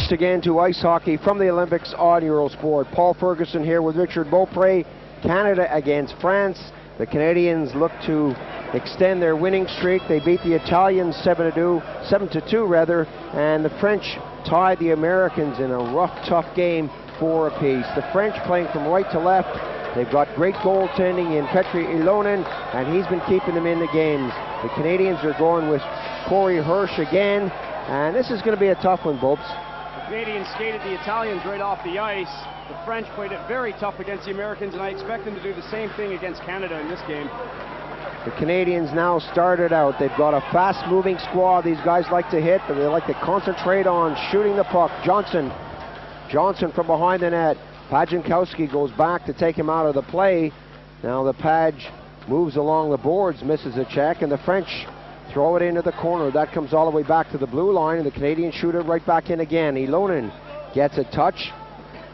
Thanks again to ice hockey from the Olympics on Eurosport. Paul Ferguson here with Richard Beaupre. Canada against France. The Canadians look to extend their winning streak. They beat the Italians 7-2 rather, and the French tied the Americans in a rough, tough game 4 apiece. The French playing from right to left. They've got great goaltending in Petri Ilonen, and he's been keeping them in the games. The Canadians are going with Corey Hirsch again, and this is going to be a tough one, Bobs. The Canadians skated the Italians right off the ice. The French played it very tough against the Americans, and I expect them to do the same thing against Canada in this game. The Canadians now started out. They've got a fast-moving squad. These guys like to hit, but they like to concentrate on shooting the puck. Johnson from behind the net. Pajankowski goes back to take him out of the play. Now the Paj moves along the boards, misses a check, and the French throw it into the corner. That comes all the way back to the blue line, and the Canadians shoot it right back in again. Ilonen gets a touch,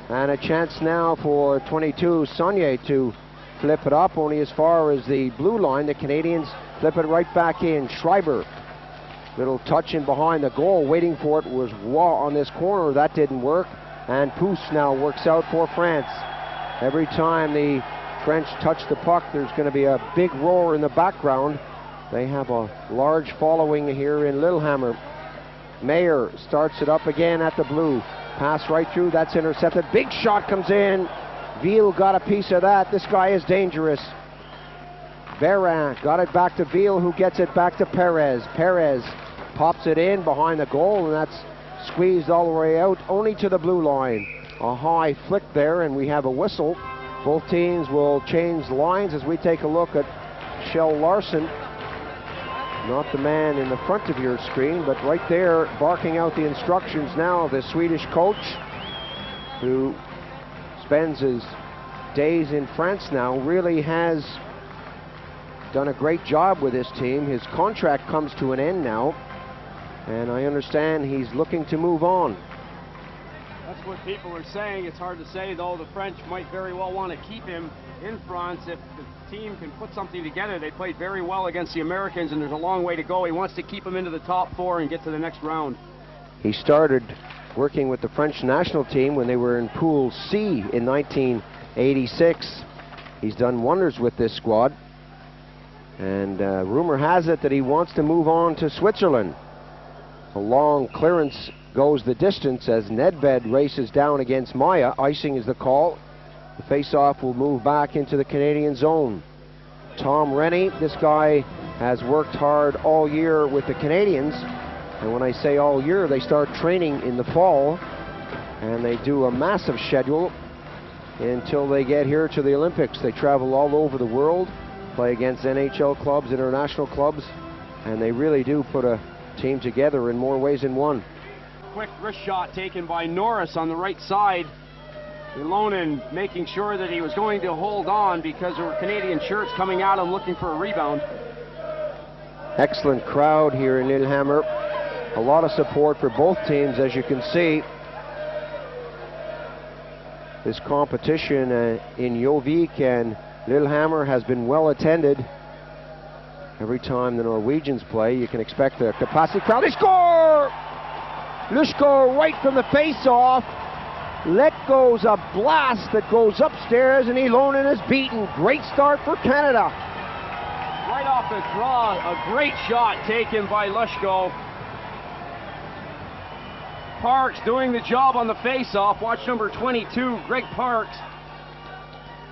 and a chance now for 22 Saunier to flip it up, only as far as the blue line. The Canadians flip it right back in. Schreiber, little touch in behind the goal, waiting for it was Waugh on this corner. That didn't work, and Pousse now works out for France. Every time the French touch the puck, there's going to be a big roar in the background. They have a large following here in Lillehammer. Mayer starts it up again at the blue. Pass right through, that's intercepted. Big shot comes in. Veal got a piece of that. This guy is dangerous. Berin got it back to Veal, who gets it back to Perez. Perez pops it in behind the goal, and that's squeezed all the way out, only to the blue line. A high flick there, and we have a whistle. Both teams will change lines as we take a look at Kjell Larson. Not the man in the front of your screen, but right there, barking out the instructions now, the Swedish coach, who spends his days in France now, really has done a great job with this team. His contract comes to an end now, and I understand he's looking to move on. That's what people are saying. It's hard to say, though. The French might very well want to keep him in France if the team can put something together. They played very well against the Americans, and there's a long way to go. He wants to keep him into the top 4 and get to the next round. He started working with the French national team when they were in Pool C in 1986. He's done wonders with this squad, and rumor has it that he wants to move on to Switzerland. A long clearance goes the distance as Nedved races down against Maya. Icing is the call. The face-off will move back into the Canadian zone. Tom Rennie, this guy has worked hard all year with the Canadians, and when I say all year, they start training in the fall, and they do a massive schedule until they get here to the Olympics. They travel all over the world, play against NHL clubs, international clubs, and they really do put a team together in more ways than one. Quick wrist shot taken by Norris on the right side. Ilonen making sure that he was going to hold on because there were Canadian shirts coming at him looking for a rebound. Excellent crowd here in Lillehammer. A lot of support for both teams, as you can see. This competition in Jovik and Lillehammer has been well attended. Every time the Norwegians play, you can expect a capacity crowd. They score! Lushko right from the face-off. Let goes a blast that goes upstairs, and Ilonen is beaten. Great start for Canada. Right off the draw, a great shot taken by Lushko. Parks doing the job on the face-off. Watch number 22, Greg Parks.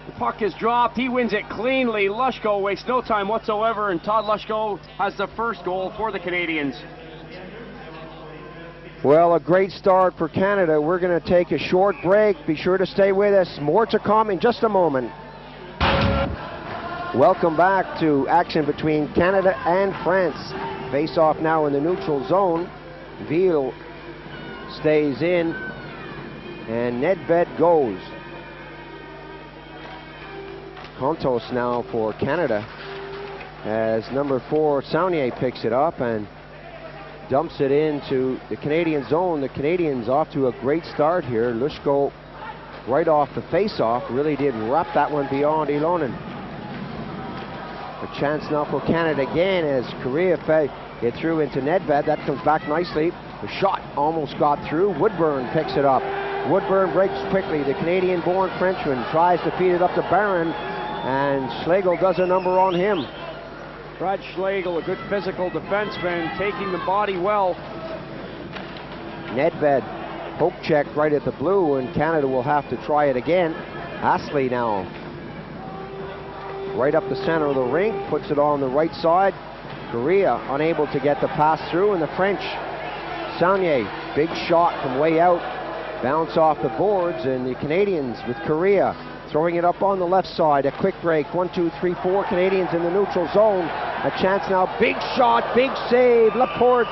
The puck is dropped. He wins it cleanly. Lushko wastes no time whatsoever, and Todd Lushko has the first goal for the Canadians. Well, a great start for Canada. We're going to take a short break. Be sure to stay with us. More to come in just a moment. Welcome back to action between Canada and France. Face off now in the neutral zone. Veal stays in, and Nedved goes. Contos now for Canada as number 4 Saunier picks it up and dumps it into the Canadian zone. The Canadians off to a great start here. Lushko right off the face-off really did wrap that one beyond Ilonen. A chance now for Canada again as Korea fed it through into Nedved. That comes back nicely. The shot almost got through. Woodburn picks it up. Woodburn breaks quickly. The Canadian-born Frenchman tries to feed it up to Barron, and Schlegel does a number on him. Brad Schlegel, a good physical defenseman, taking the body well. Nedved poke check right at the blue, and Canada will have to try it again. Astley now right up the center of the rink, puts it on the right side. Korea unable to get the pass through, and the French, Saunier, big shot from way out, bounce off the boards, and the Canadians with Korea throwing it up on the left side. A quick break, 1, 2, 3, 4 Canadians in the neutral zone. A chance now, big shot, big save, Laporte.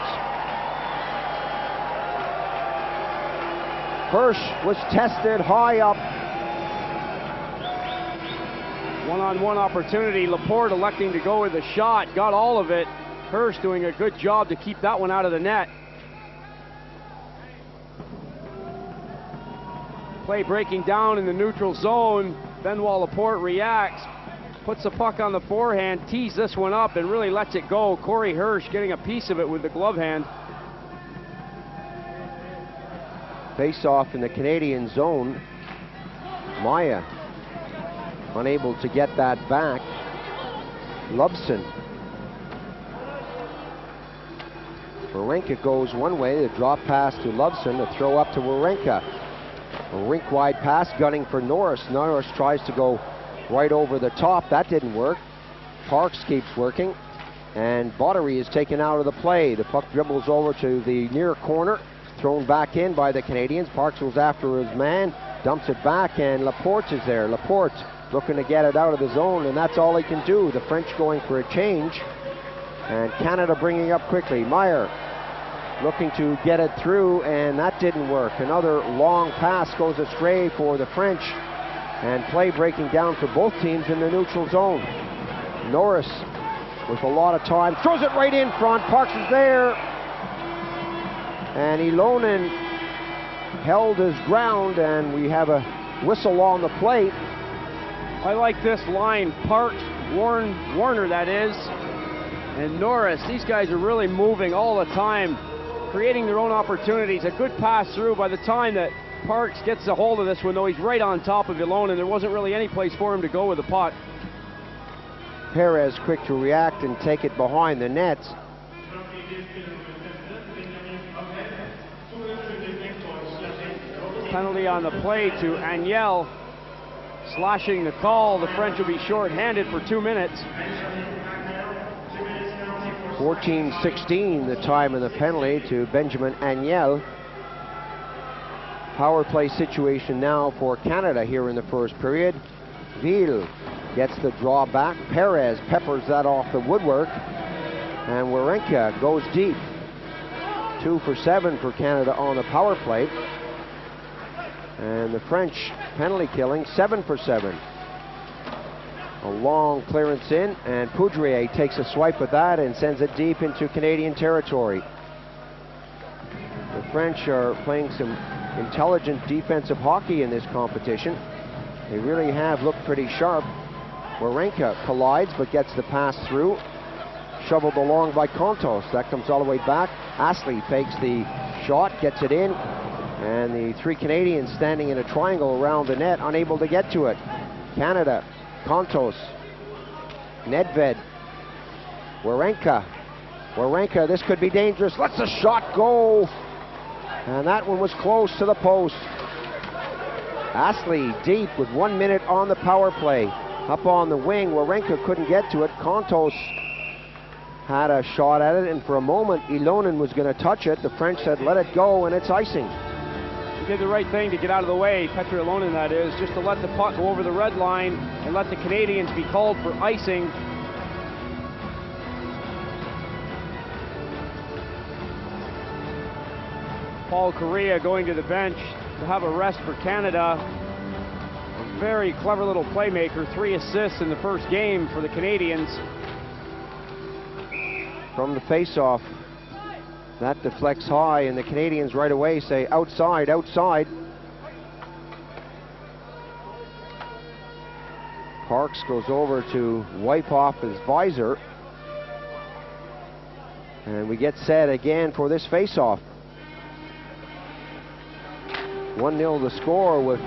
Hirsch was tested high up. One-on-one opportunity. Laporte electing to go with the shot, got all of it. Hirsch doing a good job to keep that one out of the net. Play breaking down in the neutral zone. Benoit Laporte reacts, puts the puck on the forehand, tees this one up, and really lets it go. Corey Hirsch getting a piece of it with the glove hand. Face off in the Canadian zone. Maya unable to get that back. Lubson. Warenka goes one way, the drop pass to Lubson, the throw up to Warenka. A rink-wide pass gunning for Norris. Norris tries to go right over the top. That didn't work. Parks keeps working, and Bottery is taken out of the play. The puck dribbles over to the near corner, thrown back in by the Canadians. Parks goes after his man, dumps it back, and Laporte is there. Laporte looking to get it out of the zone, and that's all he can do. The French going for a change, and Canada bringing up quickly. Meyer looking to get it through, and that didn't work. Another long pass goes astray for the French, and play breaking down for both teams in the neutral zone. Norris with a lot of time, throws it right in front. Parks is there, and Ilonen held his ground, and we have a whistle on the plate. I like this line. Parks, Warner that is, and Norris. These guys are really moving all the time, creating their own opportunities. A good pass through. By the time that Parks gets a hold of this one, though, he's right on top of Ilonen. There wasn't really any place for him to go with the puck. Perez quick to react and take it behind the nets. Penalty on the play to Agnel, slashing the call. The French will be short-handed for 2 minutes. 14-16 the time of the penalty to Benjamin Agnel. Power play situation now for Canada here in the first period. Ville gets the draw back. Perez peppers that off the woodwork, and Warenka goes deep. 2 for 7 for Canada on the power play. And the French penalty killing, 7 for 7. A long clearance in, and Poudrier takes a swipe at that and sends it deep into Canadian territory. The French are playing some intelligent defensive hockey in this competition. They really have looked pretty sharp. Warenka collides but gets the pass through. Shoveled along by Kontos. That comes all the way back. Astley fakes the shot, gets it in. And the 3 Canadians standing in a triangle around the net, unable to get to it. Canada, Kontos, Nedved, Warenka. Warenka, this could be dangerous. Lets the shot go. And that one was close to the post. Astley deep with 1 minute on the power play. Up on the wing, Warenka couldn't get to it. Kontos had a shot at it, and for a moment, Ilonen was going to touch it. The French said, let it go, and it's icing. He did the right thing to get out of the way, Petr Ilonen that is, just to let the puck go over the red line and let the Canadians be called for icing. Paul Correa going to the bench to have a rest for Canada. A very clever little playmaker, 3 assists in the first game for the Canadians. From the face-off, that deflects high, and the Canadians right away say outside, outside. Parks goes over to wipe off his visor. And we get set again for this face-off. 1-0 the score, with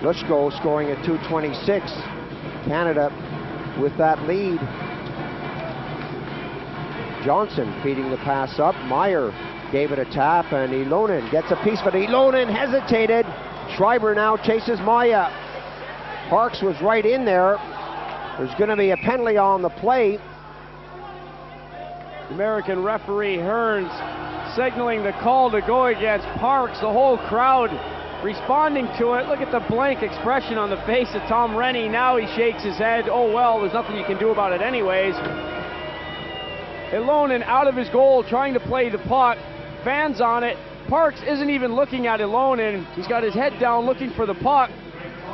Lushko scoring at 2:26. Canada with that lead. Johnson feeding the pass up. Meyer gave it a tap, and Ilonen gets a piece of it. Ilonen hesitated. Schreiber now chases Maya. Parks was right in there. There's going to be a penalty on the play. American referee Hearns signaling the call to go against Parks. The whole crowd responding to it. Look at the blank expression on the face of Tom Rennie. Now he shakes his head. Oh well, there's nothing you can do about it anyways. Ilonen out of his goal, trying to play the puck. Fans on it. Parks isn't even looking at Ilonen. He's got his head down looking for the puck.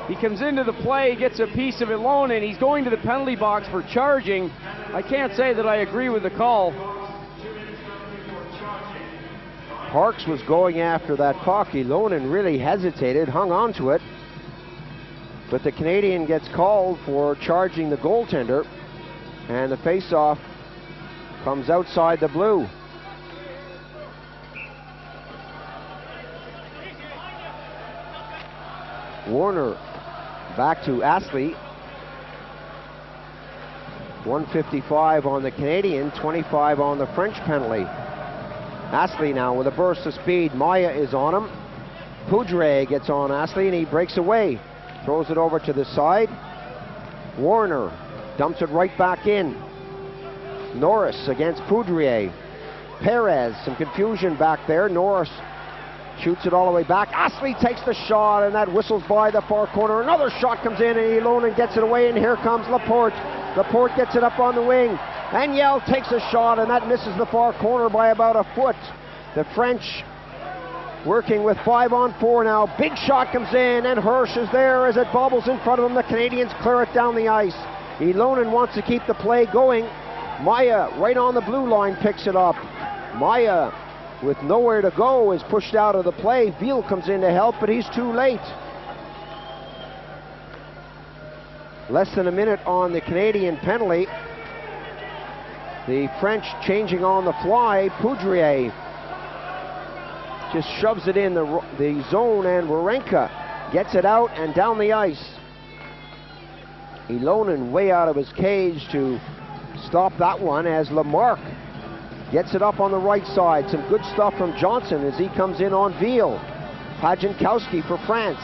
He comes into the play, gets a piece of Ilonen. He's going to the penalty box for charging. I can't say that I agree with the call. Parks was going after that puck. Ilonen really hesitated, hung on to it. But the Canadian gets called for charging the goaltender, and the face-off comes outside the blue. Warner back to Astley. 1:55 on the Canadian, 25 on the French penalty. Astley now with a burst of speed. Maya is on him. Poudre gets on Astley, and he breaks away. Throws it over to the side. Warner dumps it right back in. Norris against Poudre. Perez, some confusion back there. Norris shoots it all the way back. Astley takes the shot, and that whistles by the far corner. Another shot comes in, and Ilonen gets it away, and here comes Laporte. Laporte gets it up on the wing. Agnel takes a shot, and that misses the far corner by about a foot. The French working with 5-on-4 now. Big shot comes in, and Hirsch is there as it bobbles in front of him. The Canadians clear it down the ice. Ilonen wants to keep the play going. Maya, right on the blue line, picks it up. Maya, with nowhere to go, is pushed out of the play. Veal comes in to help, but he's too late. Less than a minute on the Canadian penalty. The French changing on the fly. Poudre just shoves it in the zone, and Warenka gets it out and down the ice. Ilonen way out of his cage to stop that one, as Lamarck gets it up on the right side. Some good stuff from Johnson as he comes in on Veal. Pajankowski for France.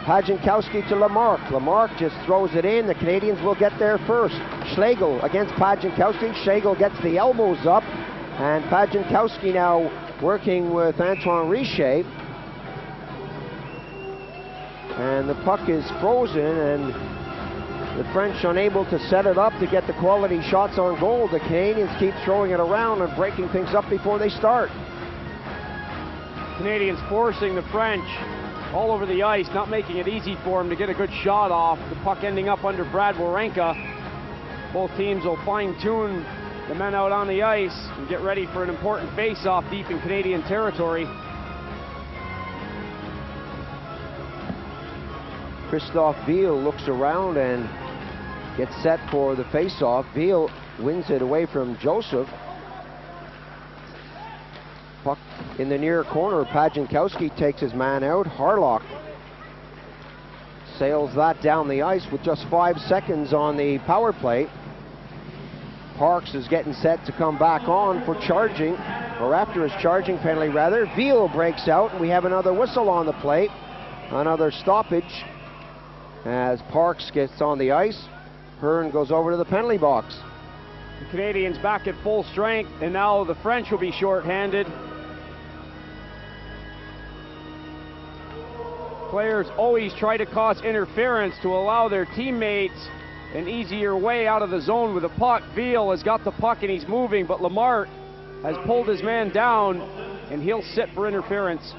Pajankowski to Lamarck. Lamarck just throws it in. The Canadians will get there first. Schlegel against Pajankowski. Schlegel gets the elbows up, and Pajankowski now working with Antoine Richer. And the puck is frozen, and the French unable to set it up to get the quality shots on goal. The Canadians keep throwing it around and breaking things up before they start. Canadians forcing the French all over the ice, not making it easy for them to get a good shot off. The puck ending up under Brad Warenka. Both teams will fine-tune the men out on the ice and get ready for an important face-off deep in Canadian territory. Christophe Veal looks around and gets set for the face-off. Veal wins it away from Joseph. Puck in the near corner. Pajankowski takes his man out. Harlock sails that down the ice with just 5 seconds on the power play. Parks is getting set to come back on for charging, or after his charging penalty rather. Veal breaks out, and we have another whistle on the plate. Another stoppage as Parks gets on the ice. Hearn goes over to the penalty box. The Canadians back at full strength, and now the French will be short-handed. Players always try to cause interference to allow their teammates an easier way out of the zone with the puck. Veal has got the puck and he's moving, but Lamart has pulled his man down, and he'll sit for interference.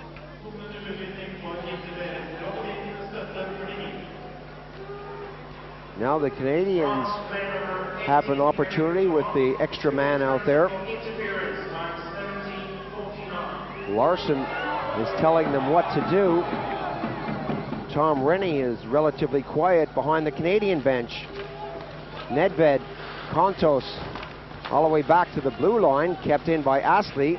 Now the Canadians have an opportunity with the extra man out there. Larson is telling them what to do. Tom Rennie is relatively quiet behind the Canadian bench. Nedved, Kontos, all the way back to the blue line, kept in by Astley.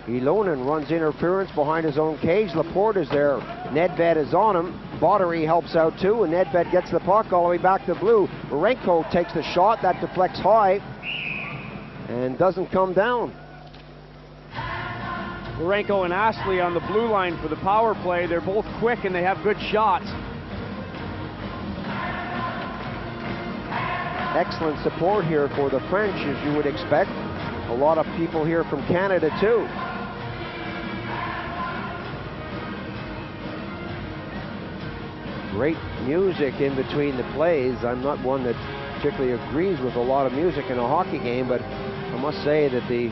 Ilonen runs interference behind his own cage. Laporte is there. Nedved is on him. Bottery helps out too, and Nedved gets the puck all the way back to blue. Marenko takes the shot. That deflects high and doesn't come down. Marenko and Astley on the blue line for the power play. They're both quick and they have good shots. Excellent support here for the French, as you would expect. A lot of people here from Canada too. Great music in between the plays. I'm not one that particularly agrees with a lot of music in a hockey game, but I must say that the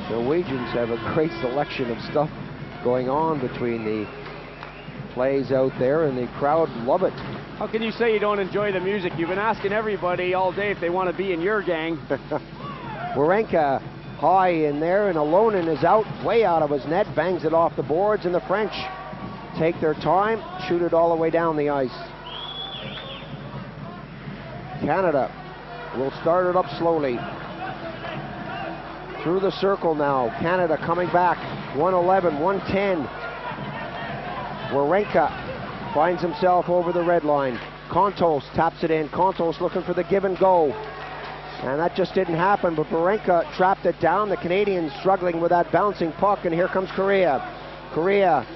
Norwegians have a great selection of stuff going on between the plays out there, and the crowd love it. How can you say you don't enjoy the music? You've been asking everybody all day if they want to be in your gang. Warenka high in there, and Ilonen is out, way out of his net, bangs it off the boards, and the French take their time, shoot it all the way down the ice. Canada will start it up slowly. Through the circle now, Canada coming back, 111, 110. Warenka finds himself over the red line. Kontos taps it in. Kontos looking for the give and go. And that just didn't happen, but Warenka trapped it down. The Canadians struggling with that bouncing puck, and here comes Korea. Korea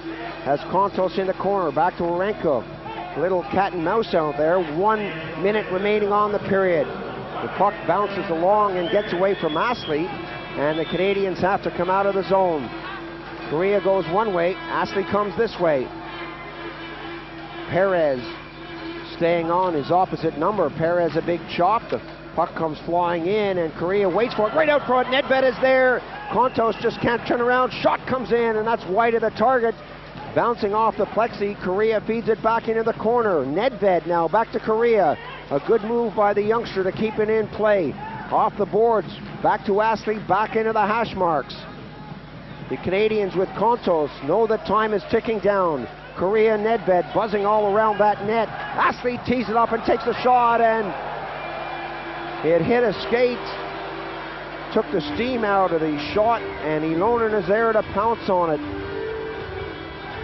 has Kontos in the corner, back to Warenka. Little cat and mouse out there. 1 minute remaining on the period. The puck bounces along and gets away from Astley, and the Canadians have to come out of the zone. Korea goes one way, Astley comes this way. Perez staying on his opposite number. Perez a big chop. The puck comes flying in, and Korea waits for it right out front. Nedved is there. Kontos just can't turn around. Shot comes in, and that's wide of the target. Bouncing off the plexi, Korea feeds it back into the corner. Nedved now back to Korea. A good move by the youngster to keep it in play. Off the boards, back to Astley, back into the hash marks. The Canadians with Kontos know that time is ticking down. Korea, Nedved buzzing all around that net. Astley tees it up and takes the shot, and it hit a skate. Took the steam out of the shot, and Ilonen is there to pounce on it.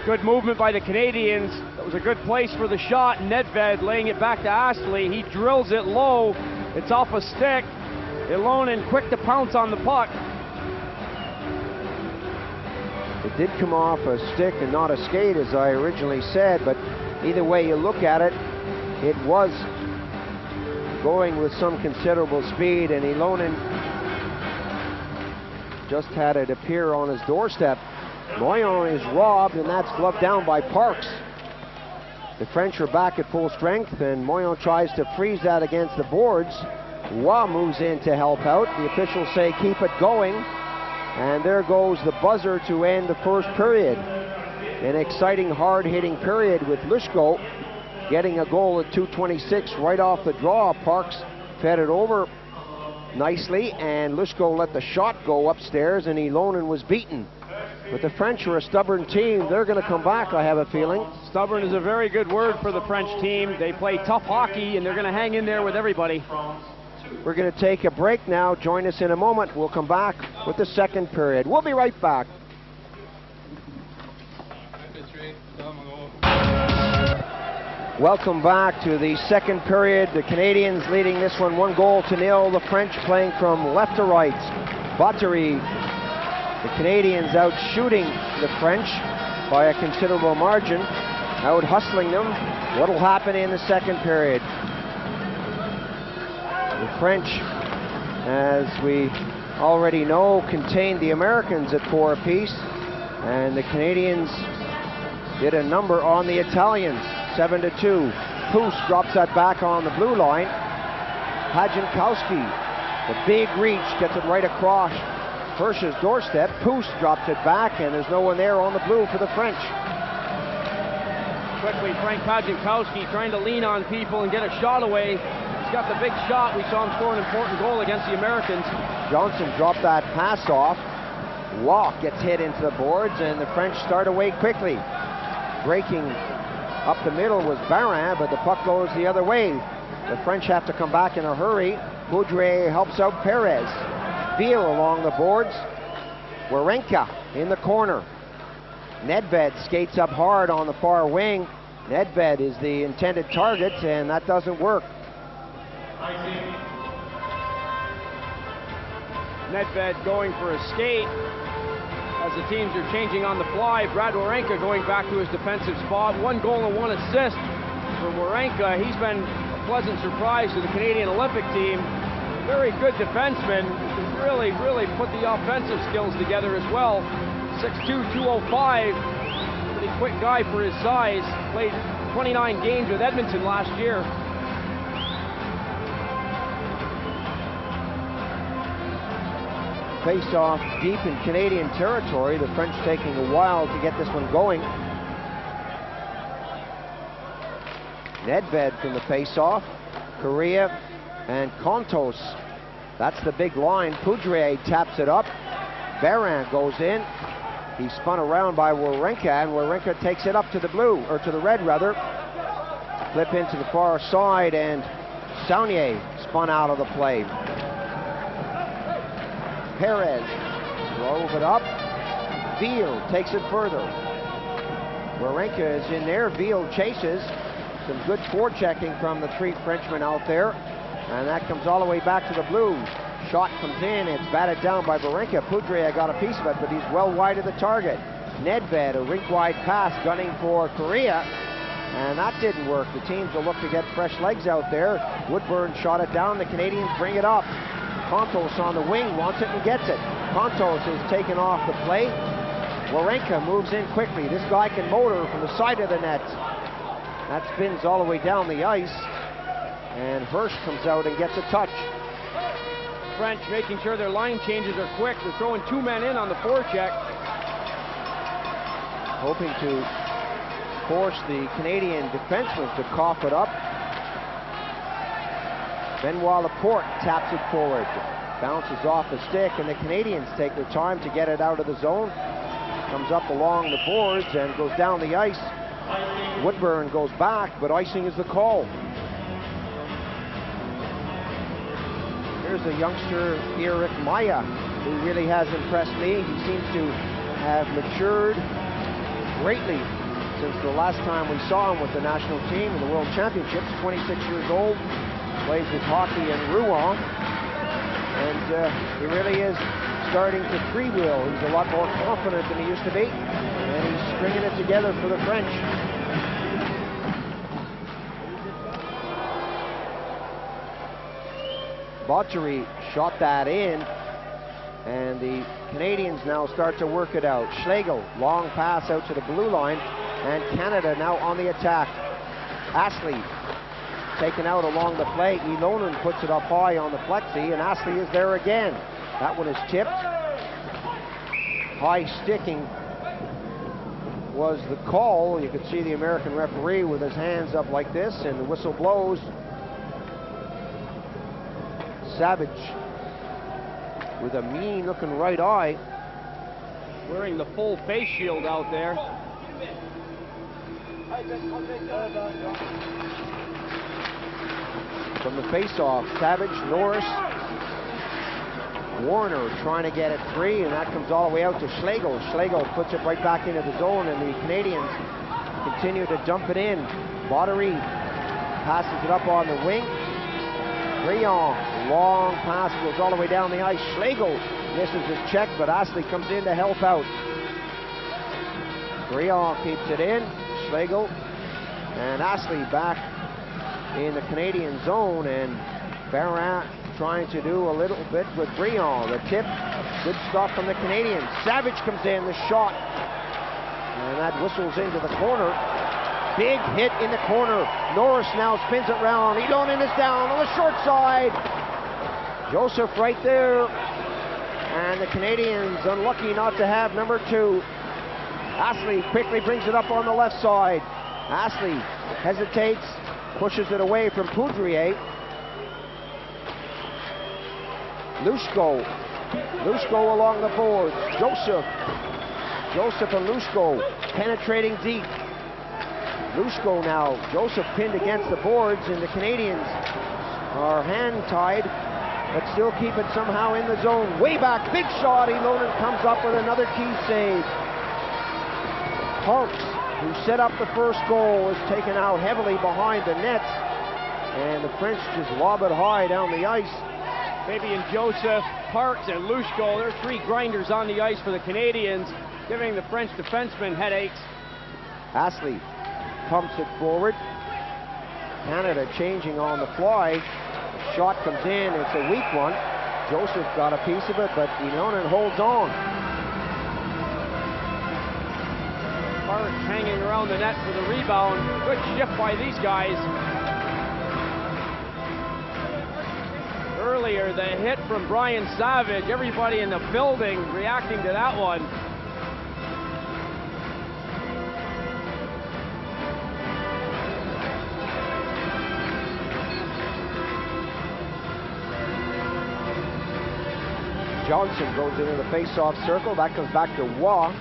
Good movement by the Canadians. That was a good place for the shot. Nedved laying it back to Astley. He drills it low. It's off a stick. Ilonen quick to pounce on the puck. It did come off a stick and not a skate, as I originally said, but either way you look at it, it was going with some considerable speed, and Ilonen just had it appear on his doorstep. Moyon is robbed, and that's gloved down by Parks. The French are back at full strength, and Moyon tries to freeze that against the boards. Roy moves in to help out. The officials say keep it going, and there goes the buzzer to end the first period. An exciting, hard-hitting period with Lushko getting a goal at 2:26 right off the draw. Parks fed it over nicely, and Lushko let the shot go upstairs, and Ilonen was beaten. But the French are a stubborn team. They're going to come back, I have a feeling. Stubborn is a very good word for the French team. They play tough hockey, and they're going to hang in there with everybody. We're going to take a break now. Join us in a moment. We'll come back with the second period. We'll be right back. Welcome back to the second period. The Canadians leading this one 1-0. The French playing from left to right. Battery. The Canadians out shooting the French by a considerable margin, out hustling them. What'll happen in the second period? The French, as we already know, contained the Americans at 4 apiece, and the Canadians did a number on the Italians, 7-2. Poos drops that back on the blue line. Pajankowski, the big reach, gets it right across Hirsch's doorstep. Poos drops it back, and there's no one there on the blue for the French. Quickly, Frank Pajankowski trying to lean on people and get a shot away. He's got the big shot. We saw him score an important goal against the Americans. Johnson dropped that pass off. Walk gets hit into the boards, and the French start away quickly. Breaking up the middle was Barin, but the puck goes the other way. The French have to come back in a hurry. Boudre helps out Perez. Beal along the boards. Warenka in the corner. Nedved skates up hard on the far wing. Nedved is the intended target, and that doesn't work. Nedved going for a skate as the teams are changing on the fly. Brad Wawrinka going back to his defensive spot. 1 goal and 1 assist for Wawrinka. He's been a pleasant surprise to the Canadian Olympic team. Very good defenseman. Really put the offensive skills together as well. 6'2", 205. Pretty quick guy for his size. Played 29 games with Edmonton last year. Face off deep in Canadian territory. The French taking a while to get this one going. Nedved from the face-off. Korea and Kontos. That's the big line. Poudrier taps it up. Baran goes in. He's spun around by Wawrinka, and Wawrinka takes it up to the blue, or to the red rather. Flip into the far side, and Saunier spun out of the play. Perez drove it up. Veal takes it further. Wawrinka is in there. Veal chases. Some good forechecking from the 3 Frenchmen out there. And that comes all the way back to the blue. Shot comes in. It's batted down by Wawrinka. Poudrier got a piece of it, but he's well wide of the target. Nedved, a rink-wide pass, gunning for Korea. And that didn't work. The teams will look to get fresh legs out there. Woodburn shot it down. The Canadians bring it up. Kontos on the wing, wants it and gets it. Kontos is taken off the play. Wawrinka moves in quickly. This guy can motor from the side of the net. That spins all the way down the ice. And Hirsch comes out and gets a touch. French making sure their line changes are quick. They're throwing 2 men in on the forecheck. Hoping to force the Canadian defenseman to cough it up. Benoit Laporte taps it forward. Bounces off the stick, and the Canadians take their time to get it out of the zone. Comes up along the boards and goes down the ice. Woodburn goes back, but icing is the call. Here's a youngster, Eric Maya, who really has impressed me. He seems to have matured greatly since the last time we saw him with the national team in the World Championships. 26 years old, plays his hockey in Rouen, and he really is starting to freewheel. He's a lot more confident than he used to be, and he's stringing it together for the French. Botchery shot that in, and the Canadians now start to work it out. Schlegel, long pass out to the blue line, and Canada now on the attack. Astley taken out along the play. Ilonen puts it up high on the flexi, and Astley is there again. That one is tipped. High sticking was the call. You could see the American referee with his hands up like this, and the whistle blows. Savage with a mean looking right eye. Wearing the full face shield out there. From the face-off, Savage, Norris, Warner trying to get it free, and that comes all the way out to Schlegel. Schlegel puts it right back into the zone, and the Canadians continue to dump it in. Bottery passes it up on the wing. Briand, long pass, goes all the way down the ice. Schlegel misses his check, but Astley comes in to help out. Briand keeps it in. Schlegel and Astley back in the Canadian zone, and Baran trying to do a little bit with Briand. The tip, good stuff from the Canadians. Savage comes in, the shot, and that whistles into the corner. Big hit in the corner. Norris now spins it round. Ilonen is down on the short side. Joseph right there, and the Canadians unlucky not to have number 2. Astley quickly brings it up on the left side. Astley hesitates, pushes it away from Poudrier. Lushko along the boards. Joseph and Lushko penetrating deep. Lushko now. Joseph pinned against the boards, and the Canadians are hand-tied. but still keep it somehow in the zone. Way back, big shot. Ilonen comes up with another key save. Parks, who set up the first goal, is taken out heavily behind the nets, and the French just lob it high down the ice. Fabian Joseph, Parks, and Lushko, they're three grinders on the ice for the Canadians, giving the French defensemen headaches. Astley pumps it forward. Canada changing on the fly. The shot comes in, it's a weak one. Joseph got a piece of it, but Ilonen holds on. Parks hanging around the net for the rebound. Good shift by these guys. Earlier, the hit from Brian Savage, everybody in the building reacting to that one. Johnson goes into the face-off circle. That comes back to Waugh.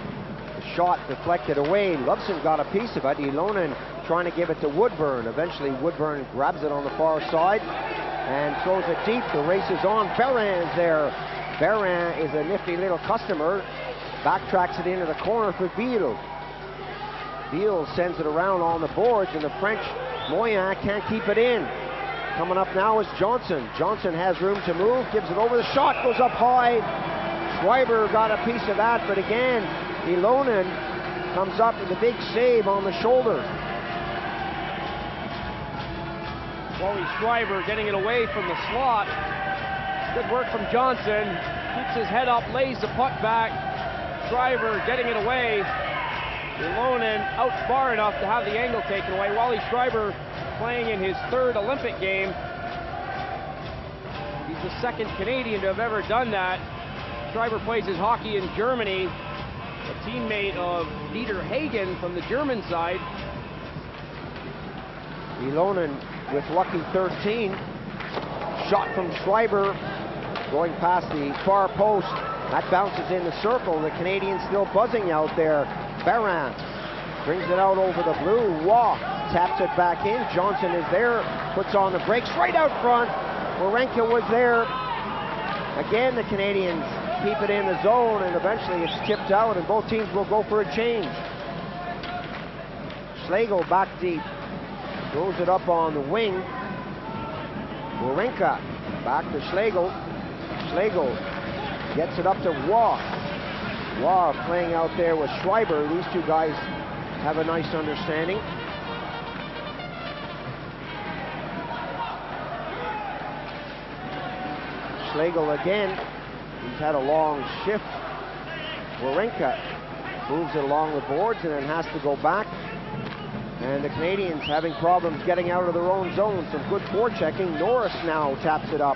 The shot deflected away. Loveson got a piece of it. Ilonen trying to give it to Woodburn. Eventually, Woodburn grabs it on the far side and throws it deep. The race is on. Perrin's there. Perrin is a nifty little customer. Backtracks it into the corner for Beal. Beal sends it around on the boards, and the French, Moyen, can't keep it in. Coming up now is Johnson. Johnson has room to move, gives it over. The shot goes up high. Schreiber got a piece of that, but again, Ilonen comes up with a big save on the shoulder. Wally Schreiber getting it away from the slot. Good work from Johnson. Keeps his head up, lays the puck back. Schreiber getting it away. Ilonen out far enough to have the angle taken away. Wally Schreiber playing in his third Olympic game. He's the second Canadian to have ever done that. Schreiber plays his hockey in Germany, a teammate of Dieter Hagen from the German side. Ilonen with lucky 13. Shot from Schreiber going past the far post. That bounces in the circle. The Canadians still buzzing out there. Perrin brings it out over the blue. Waugh taps it back in. Johnson is there, puts on the brakes right out front. Warenka was there. Again, the Canadians keep it in the zone, and eventually it's chipped out, and both teams will go for a change. Schlegel back deep. Throws it up on the wing. Warenka back to Schlegel. Schlegel gets it up to Waugh. Waugh playing out there with Schreiber. These two guys have a nice understanding. Schlegel again. He's had a long shift. Warenka moves it along the boards and then has to go back. And the Canadians having problems getting out of their own zone. Some good forechecking. Norris now taps it up.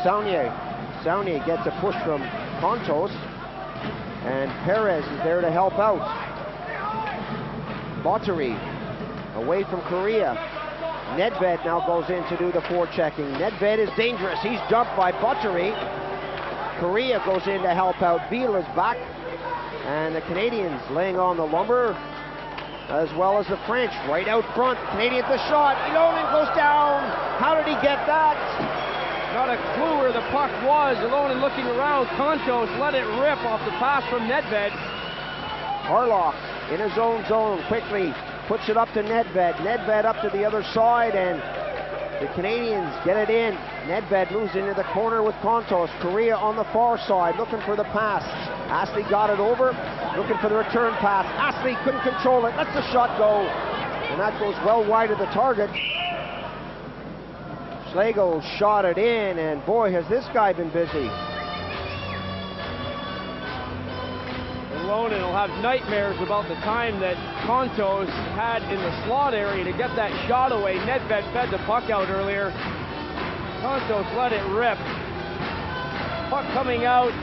Saunier gets a push from Contos. And Perez is there to help out. Bottery away from Korea. Nedved now goes in to do the forechecking. Nedved is dangerous. He's jumped by Bottery. Korea goes in to help out. Beal is back. And the Canadians laying on the lumber, as well as the French right out front. Canadians the shot. Ilonen goes down. How did he get that? Not a clue where the puck was. Ilonen looking around. Contos let it rip off the pass from Nedved. Harlock in his own zone quickly puts it up to Nedved. Nedved up to the other side, and the Canadians get it in. Nedved moves into the corner with Contos. Korea on the far side looking for the pass. Astley got it over, looking for the return pass. Astley couldn't control it, lets the shot go, and that goes well wide of the target. Schlegel shot it in, and boy, has this guy been busy. Ilonen will have nightmares about the time that Contos had in the slot area to get that shot away. Nedved fed the puck out earlier. Contos let it rip. Puck coming out.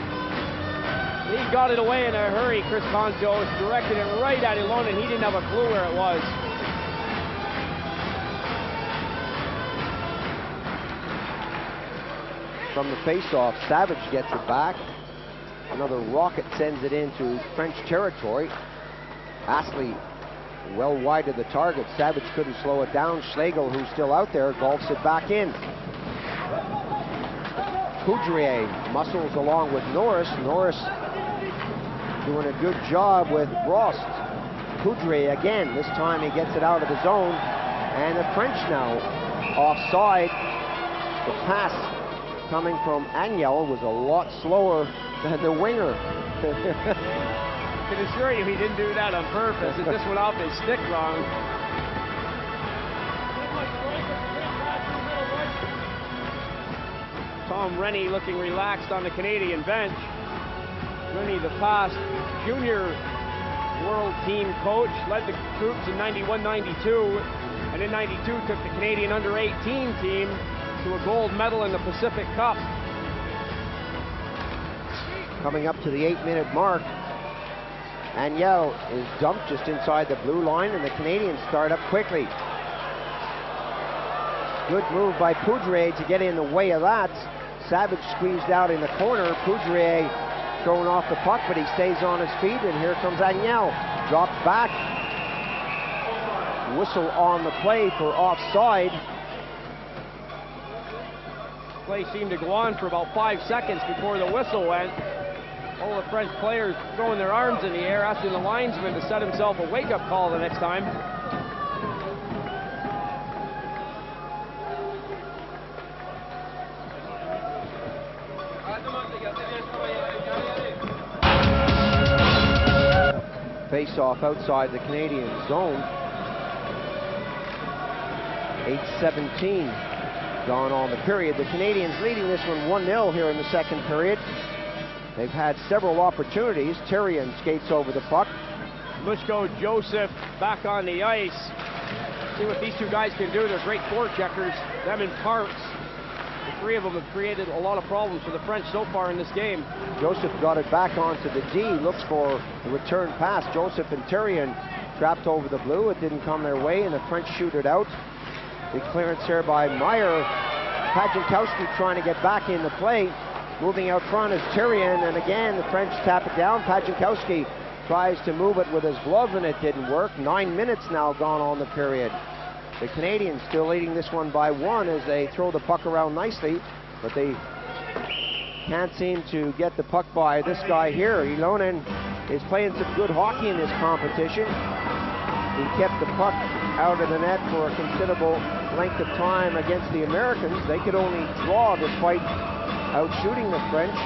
He got it away in a hurry, Chris Contos. Directed it right at Ilonen. He didn't have a clue where it was. From the face-off, Savage gets it back. Another rocket sends it into French territory. Astley well wide of the target. Savage couldn't slow it down. Schlegel, who's still out there, golfs it back in. Poudrier muscles along with Norris. Norris doing a good job with Rost. Poudrier again, this time he gets it out of the zone. And the French now offside. The pass coming from Agnel was a lot slower than the winger. I can assure you he didn't do that on purpose. It just went off his stick wrong. Tom Rennie looking relaxed on the Canadian bench. Rennie, the past junior world team coach, led the troops in 91-92, and in 92 took the Canadian under-18 team to a gold medal in the Pacific Cup. Coming up to the 8-minute mark, Agnel is dumped just inside the blue line, and the Canadians start up quickly. Good move by Poudrier to get in the way of that. Savage squeezed out in the corner. Poudrier thrown off the puck, but he stays on his feet, and here comes Agnel. Dropped back. Whistle on the play for offside. Play seemed to go on for about 5 seconds before the whistle went. All the French players throwing their arms in the air, asking the linesman to set himself a wake-up call the next time. Face-off outside the Canadian zone. 8:17 gone on the period. The Canadians leading this one 1-0 here in the second period. They've had several opportunities. Terrien skates over the puck. Mushko, Joseph back on the ice. See what these two guys can do. They're great forecheckers. Them and Parks. The three of them have created a lot of problems for the French so far in this game. Joseph got it back onto the D. Looks for the return pass. Joseph and Terrien trapped over the blue. It didn't come their way, and the French shoot it out. Big clearance here by Meyer. Pajankowski trying to get back in the play. Moving out front is Terrien, and again the French tap it down. Pajankowski tries to move it with his glove, and it didn't work. 9 minutes now gone on the period. The Canadians still leading this one by 1 as they throw the puck around nicely, but they can't seem to get the puck by this guy here. Ilonen is playing some good hockey in this competition. He kept the puck out of the net for a considerable length of time against the Americans. They could only draw despite out-shooting the French.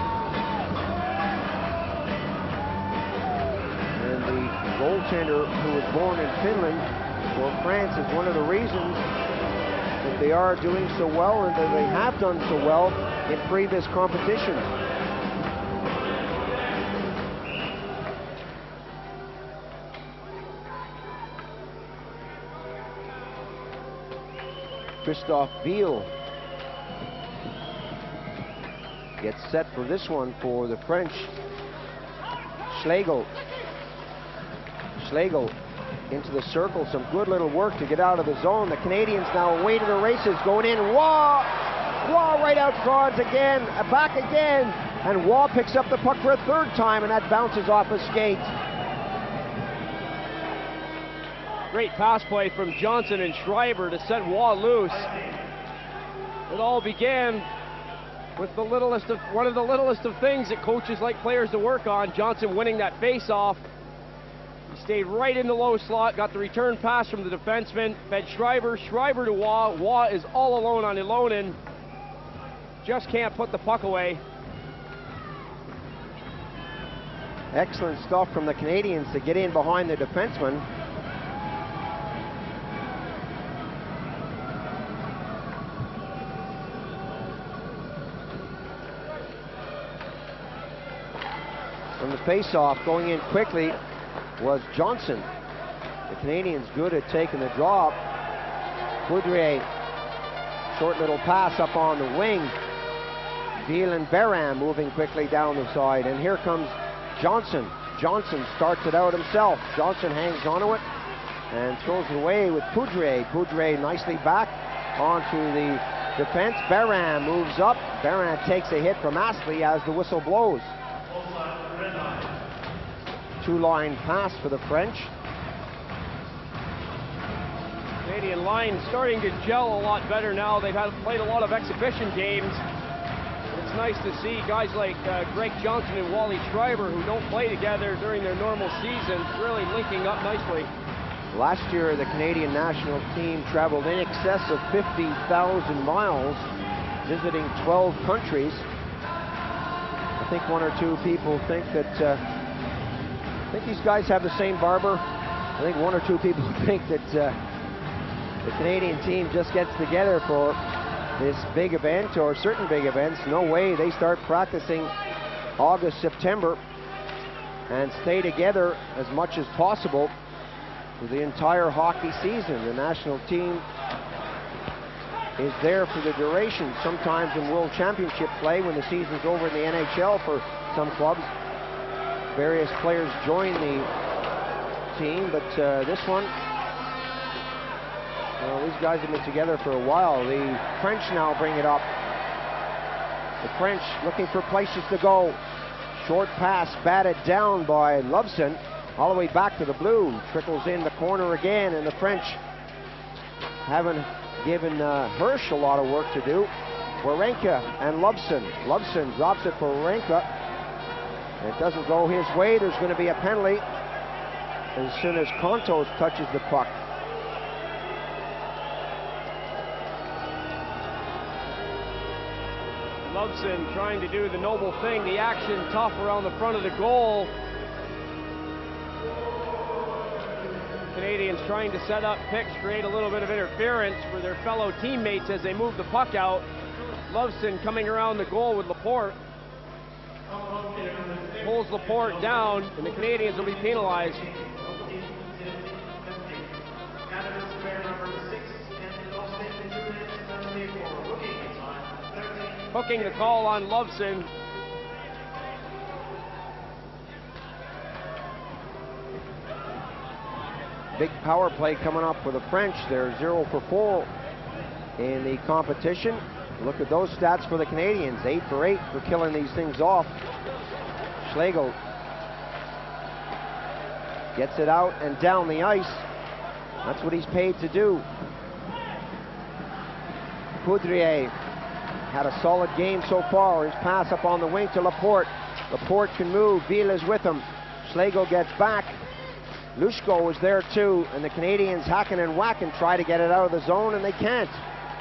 And the goaltender who was born in Finland for France is one of the reasons that they are doing so well and that they have done so well in previous competitions. Christophe Beal gets set for this one for the French. Schlegel into the circle. Some good little work to get out of the zone. The Canadians now away to the races, going in. Waugh right out front again, back again, and Waugh picks up the puck for a third time, and that bounces off his skate. Great pass play from Johnson and Schreiber to set Waugh loose. It all began with one of the littlest of things that coaches like players to work on. Johnson winning that face-off. He stayed right in the low slot, got the return pass from the defenseman, fed Schreiber to Waugh. Waugh is all alone on Ilonen. Just can't put the puck away. Excellent stuff from the Canadians to get in behind the defenseman. From the face-off, going in quickly was Johnson. The Canadians good at taking the drop. Poudrier, short little pass up on the wing. Veal and Barran moving quickly down the side, and here comes Johnson. Johnson starts it out himself. Johnson hangs onto it and throws it away with Poudrier. Poudrier nicely back onto the defense. Barran moves up. Barran takes a hit from Astley as the whistle blows. Two-line pass for the French. Canadian line starting to gel a lot better now. They've played a lot of exhibition games. It's nice to see guys like Greg Johnson and Wally Schreiber, who don't play together during their normal seasons, really linking up nicely. Last year, the Canadian national team traveled in excess of 50,000 miles, visiting 12 countries. I think one or two people think that I think these guys have the same barber. I think one or two people think that the Canadian team just gets together for this big event or certain big events. No way. They start practicing August, September, and stay together as much as possible for the entire hockey season. The national team is there for the duration. Sometimes in World Championship play, when the season's over in the NHL for some clubs, various players join the team, but this one, well, these guys have been together for a while. The French now bring it up. The French looking for places to go. Short pass batted down by Loveson. All the way back to the blue. Trickles in the corner again, and the French haven't given Hirsch a lot of work to do. Warenka and Loveson. Loveson drops it for Warenka. It doesn't go his way. There's going to be a penalty as soon as Kontos touches the puck. Loveson trying to do the noble thing, the action tough around the front of the goal. Canadians trying to set up picks, create a little bit of interference for their fellow teammates as they move the puck out. Loveson coming around the goal with Laporte. Pulls Laporte down, and the Canadians will be penalized. Hooking the call on Loveson. Big power play coming up for the French. They're 0 for 4 in the competition. Look at those stats for the Canadians. 8 for 8 for killing these things off. Schlegel gets it out and down the ice. That's what he's paid to do. Poudrier had a solid game so far. His pass up on the wing to Laporte. Laporte can move. Veal is with him. Schlegel gets back. Lushko is there too, and the Canadians hacking and whacking, try to get it out of the zone, and they can't.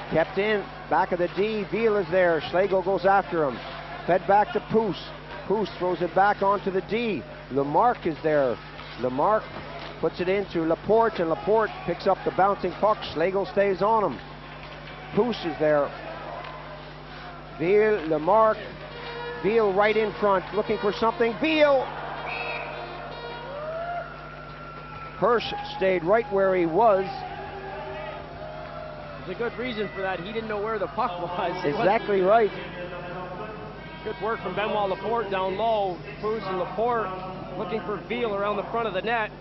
Kept in, back of the D. Veal is there. Schlegel goes after him. Fed back to Poos. Poos throws it back onto the D. Lamarck is there. Lamarck puts it into Laporte, and Laporte picks up the bouncing puck. Schlegel stays on him. Poos is there. Veal, Lamarck. Veal right in front, looking for something. Veal! Hirsch stayed right where he was. There's a good reason for that. He didn't know where the puck was. Exactly right. Good work from Benoit Laporte down low. Poos and Laporte looking for Veal around the front of the net.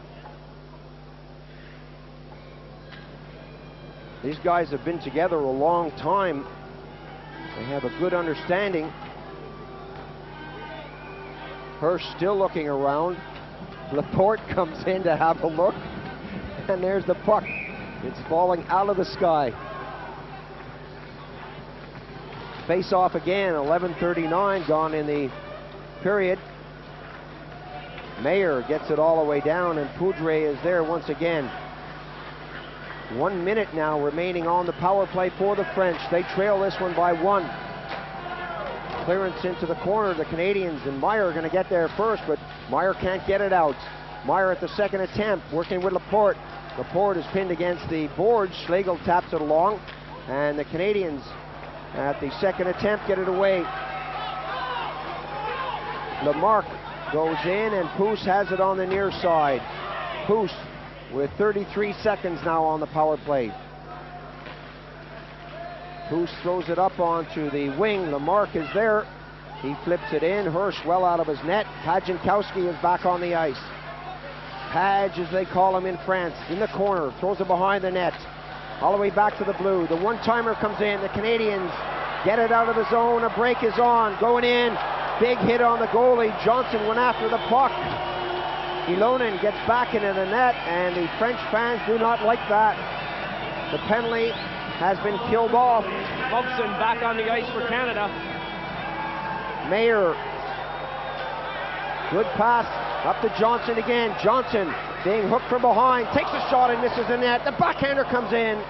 These guys have been together a long time. They have a good understanding. Hirsch still looking around. Laporte comes in to have a look, and there's the puck. It's falling out of the sky. Face off again, 11:39 gone in the period. Mayer gets it all the way down, and Poudre is there once again. 1 minute now remaining on the power play for the French. They trail this one by 1. Clearance into the corner, the Canadians, and Meyer are going to get there first, but Meyer can't get it out. Meyer at the second attempt, working with Laporte. Laporte is pinned against the boards. Schlegel taps it along, and the Canadians at the second attempt get it away. Lamarck goes in, and Poos has it on the near side. Poos with 33 seconds now on the power play. Poos throws it up onto the wing. Lamarck is there. He flips it in. Hirsch well out of his net. Pajankowski is back on the ice. Page, as they call him in France, in the corner, throws it behind the net. All the way back to the blue. The one-timer comes in. The Canadians get it out of the zone. A break is on. Going in. Big hit on the goalie. Johnson went after the puck. Ilonen gets back into the net, and the French fans do not like that. The penalty has been killed off. Loveson back on the ice for Canada. Mayer. Good pass up to Johnson again. Johnson being hooked from behind, takes a shot and misses the net. The backhander comes in.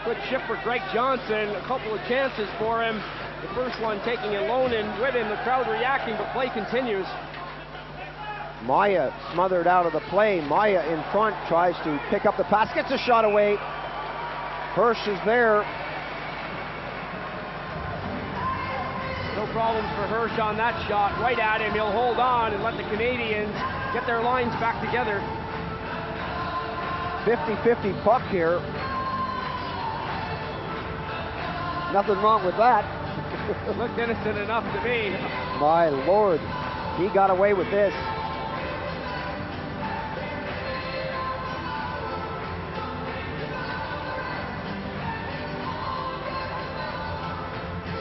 Good shift for Greg Johnson. A couple of chances for him. The first one taking Ilonen with him. The crowd reacting, but play continues. Maya smothered out of the play. Maya in front tries to pick up the pass, gets a shot away. Hirsch is there. No problems for Hirsch on that shot. Right at him. He'll hold on and let the Canadians get their lines back together. 50-50 puck here. Nothing wrong with that. Looked innocent enough to me. My Lord, he got away with this.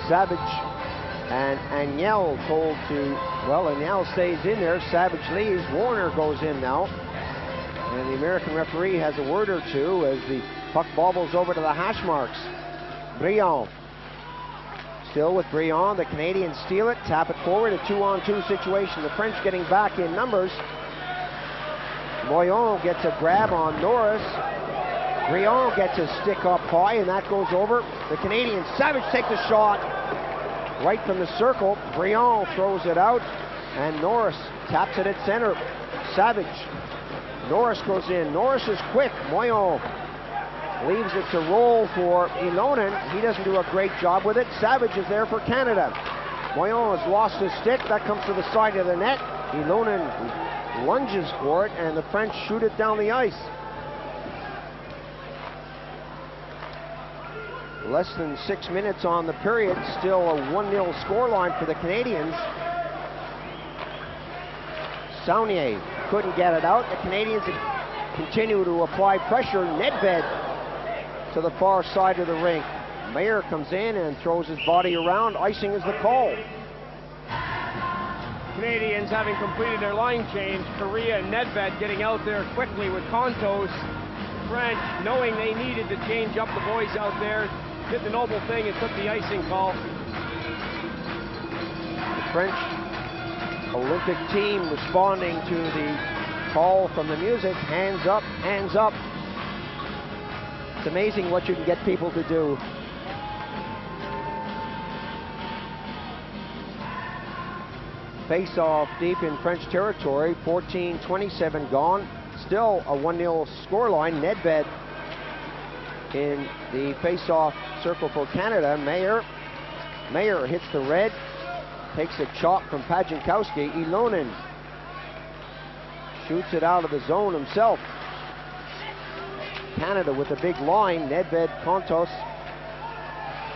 Savage and Agnel told to, well, Agnel stays in there. Savage leaves. Warner goes in now. And the American referee has a word or two as the puck bobbles over to the hash marks. Briand. Still with Briand. The Canadians steal it, tap it forward. A 2-on-2 situation. The French getting back in numbers. Moyon gets a grab on Norris. Briand gets a stick up high, and that goes over. The Canadians. Savage takes a shot right from the circle. Briand throws it out, and Norris taps it at center. Savage. Norris goes in. Norris is quick. Moyon leaves it to roll for Ilonen. He doesn't do a great job with it. Savage is there for Canada. Moyon has lost his stick. That comes to the side of the net. Ilonen lunges for it, and the French shoot it down the ice. Less than 6 minutes on the period. Still a 1-0 scoreline for the Canadians. Saunier couldn't get it out. The Canadians continue to apply pressure. Nedved to the far side of the rink. Mayer comes in and throws his body around. Icing is the call. Canadians having completed their line change. Korea and Nedved getting out there quickly with Kontos. French, knowing they needed to change up the boys out there, did the noble thing and took the icing call. The French Olympic team responding to the call from the music. Hands up, hands up. It's amazing what you can get people to do. Face-off deep in French territory. 14:27 gone. Still a 1-0 scoreline. Nedved in the face-off circle for Canada. Mayer hits the red. Takes a chop from Pajankowski. Ilonen shoots it out of the zone himself. Canada with a big line. Nedved, Kontos,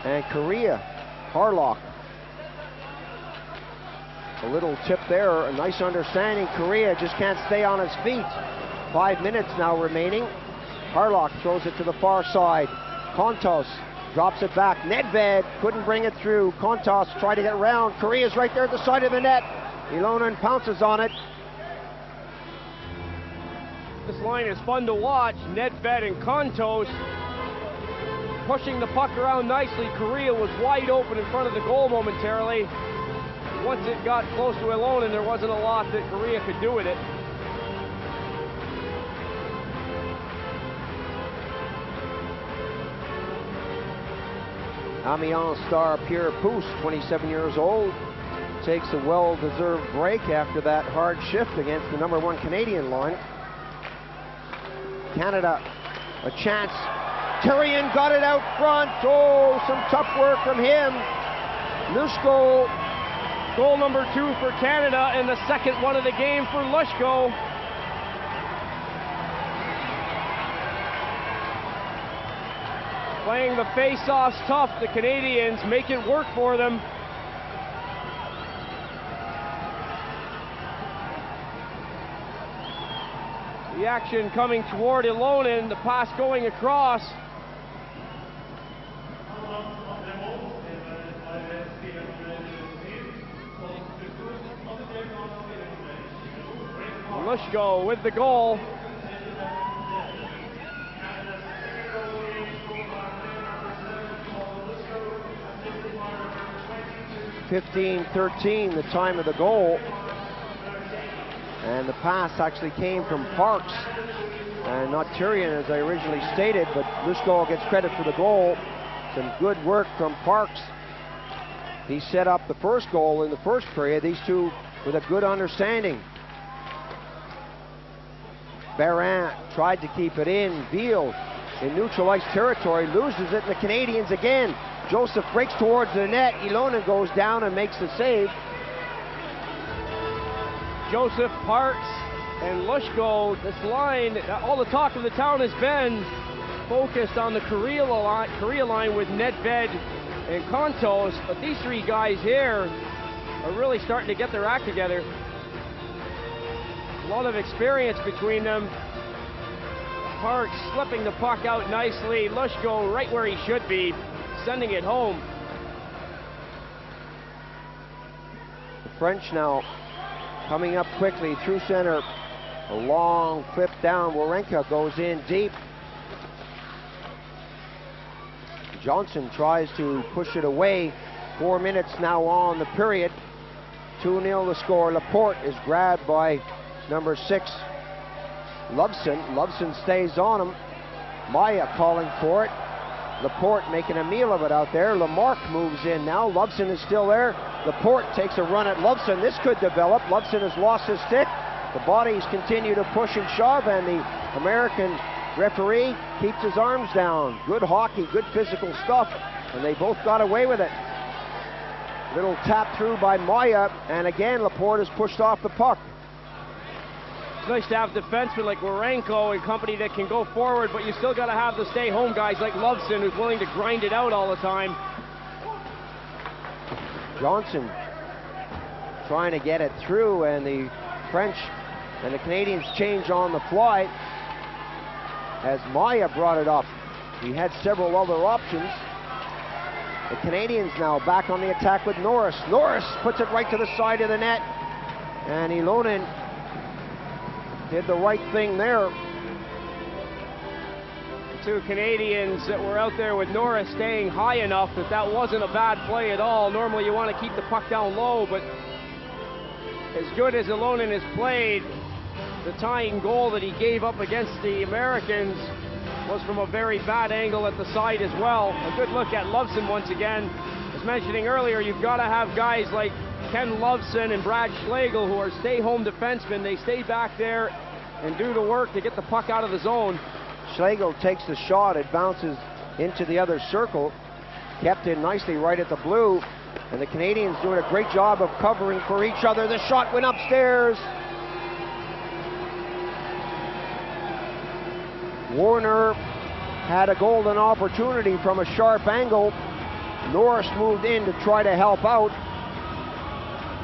and Korea. Harlock. A little tip there, a nice understanding. Korea just can't stay on his feet. 5 minutes now remaining. Harlock throws it to the far side. Kontos drops it back. Nedved couldn't bring it through. Kontos tried to get around. Korea's right there at the side of the net. Ilonen pounces on it. This line is fun to watch. Nedved and Kontos pushing the puck around nicely. Korea was wide open in front of the goal momentarily. Once it got close to Ilonen, there wasn't a lot that Korea could do with it. Amiens star Pierre Pousse, 27 years old, takes a well-deserved break after that hard shift against the #1 Canadian line. Canada, a chance. Therrien got it out front. Oh, some tough work from him. Lushko. Goal number 2 for Canada and the second one of the game for Lushko. Playing the face-offs tough, the Canadians make it work for them. The action coming toward Ilonen, the pass going across. Lushko with the goal. 15:13, the time of the goal. And the pass actually came from Parks and not Tyrion, as I originally stated, but Lushko gets credit for the goal. Some good work from Parks. He set up the first goal in the first period. These two with a good understanding. Barron tried to keep it in. Veal in neutralized territory, loses it, and the Canadians again. Joseph breaks towards the net. Ilonen goes down and makes the save. Joseph, Parks, and Lushko, this line, all the talk of the town has been focused on the Korea line with Nedved and Kontos, but these three guys here are really starting to get their act together. A lot of experience between them. Parks slipping the puck out nicely. Lushko right where he should be, sending it home. The French now coming up quickly through center. A long flip down. Warenka goes in deep. Johnson tries to push it away. 4 minutes now on the period. 2-0 the score. Laporte is grabbed by number 6, Loveson. Loveson stays on him. Maya calling for it. Laporte making a meal of it out there. Lamarck moves in now. Loveson is still there. Laporte takes a run at Loveson. This could develop. Loveson has lost his stick. The bodies continue to push and shove, and the American referee keeps his arms down. Good hockey, good physical stuff, and they both got away with it. Little tap through by Maya, and again Laporte is pushed off the puck. It's nice to have defensemen like Warenko and company that can go forward, but you still got to have the stay-home guys like Loveson, who's willing to grind it out all the time. Johnson trying to get it through, and the French and the Canadians change on the fly as Maya brought it up. He had several other options. The Canadians now back on the attack with Norris. Norris puts it right to the side of the net, and Ilonen did the right thing there. The two Canadians that were out there with Norris staying high enough that wasn't a bad play at all. Normally you want to keep the puck down low, but as good as Ilonen has played, the tying goal that he gave up against the Americans was from a very bad angle at the side as well. A good look at Loveson once again. As mentioning earlier, you've got to have guys like Ken Loveson and Brad Schlegel, who are stay-home defensemen. They stay back there and do the work to get the puck out of the zone. Schlegel takes the shot. It bounces into the other circle. Kept in nicely right at the blue. And the Canadians doing a great job of covering for each other. The shot went upstairs. Warner had a golden opportunity from a sharp angle. Norris moved in to try to help out.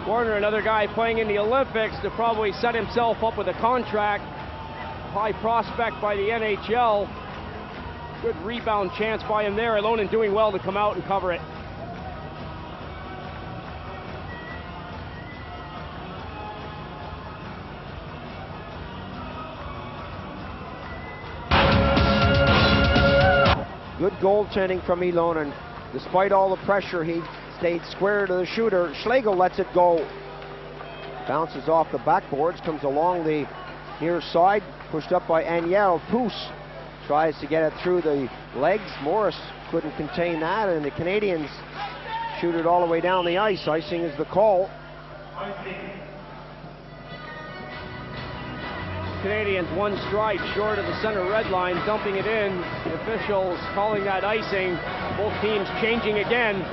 Warner, another guy playing in the Olympics, to probably set himself up with a contract. High prospect by the NHL. Good rebound chance by him there. Ilonen doing well to come out and cover it. Good goaltending from Ilonen. Despite all the pressure, he stayed square to the shooter. Schlegel lets it go. Bounces off the backboards, comes along the near side, pushed up by Aniel. Poose tries to get it through the legs. Morris couldn't contain that, and the Canadians shoot it all the way down the ice. Icing is the call. Canadians one stride short of the center red line, dumping it in. The officials calling that icing. Both teams changing again.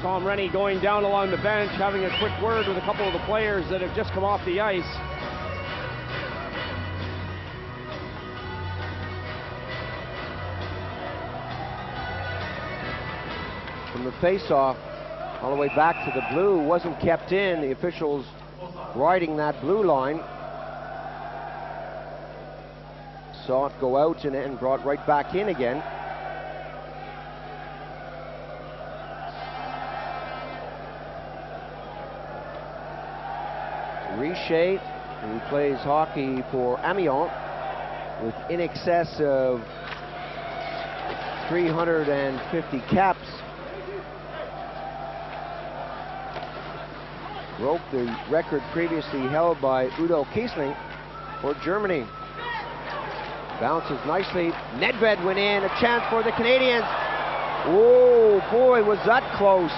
Tom Rennie going down along the bench, having a quick word with a couple of the players that have just come off the ice. From the face-off, all the way back to the blue, wasn't kept in. The officials riding that blue line. Saw it go out and brought right back in again. Richer He plays hockey for Amiens with in excess of 350 caps. Broke the record previously held by Udo Kiesling for Germany. Bounces nicely. Nedved went in. A chance for the Canadians. Oh boy, was that close.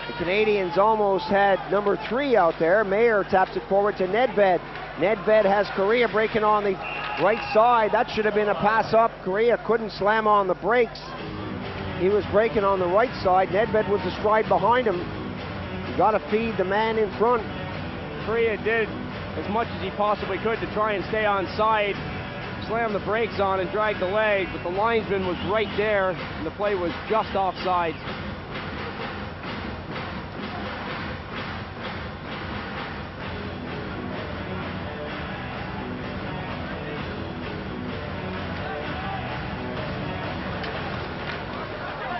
The Canadians almost had number 3 out there. Mayer taps it forward to Nedved. Nedved has Correa breaking on the right side. That should have been a pass up. Correa couldn't slam on the brakes. He was breaking on the right side. Nedved was astride behind him. You got to feed the man in front. Correa did as much as he possibly could to try and stay on side, slam the brakes on and drag the leg, but the linesman was right there and the play was just offside.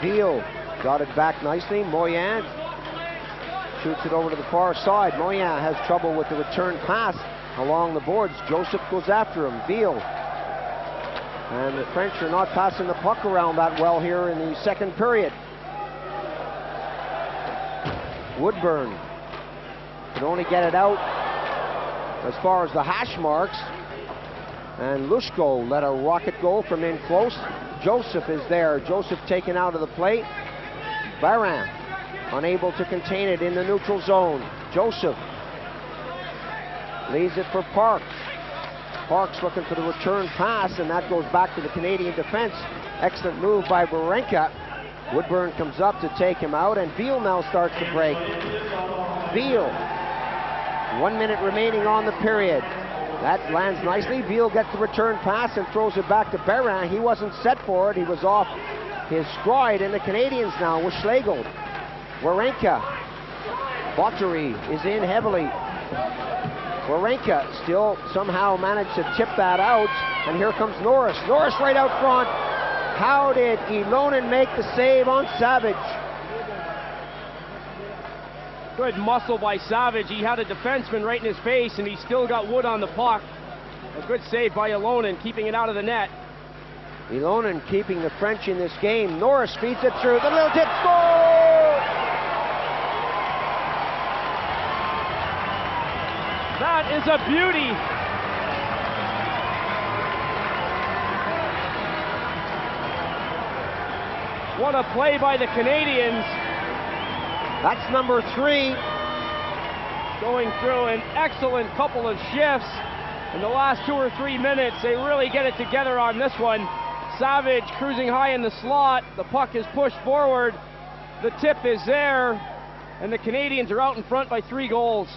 Veal got it back nicely. Moyen shoots it over to the far side. Moyen has trouble with the return pass along the boards. Joseph goes after him. Veal. And the French are not passing the puck around that well here in the second period. Woodburn can only get it out as far as the hash marks. And Lushko let a rocket goal from in close. Joseph is there. Joseph taken out of the plate. Baran unable to contain it in the neutral zone. Joseph leaves it for Parks. Parks looking for the return pass, and that goes back to the Canadian defense. Excellent move by Barenka. Woodburn comes up to take him out, and Veal now starts to break. Veal. 1 minute remaining on the period. That lands nicely. Veal gets the return pass and throws it back to Baran. He wasn't set for it. He was off his stride, and the Canadians now with Schlegel. Warenka. Bottery is in heavily. Warenka still somehow managed to tip that out, and here comes Norris. Norris right out front. How did Ilonen make the save on Savage? Good muscle by Savage. He had a defenseman right in his face, and he still got wood on the puck. A good save by Ilonen, keeping it out of the net. Ilonen keeping the French in this game. Norris feeds it through. The little tip, score! That is a beauty. What a play by the Canadians. That's number 3. Going through an excellent couple of shifts. In the last 2 or 3 minutes, they really get it together on this one. Savage cruising high in the slot. The puck is pushed forward. The tip is there. And the Canadians are out in front by 3 goals.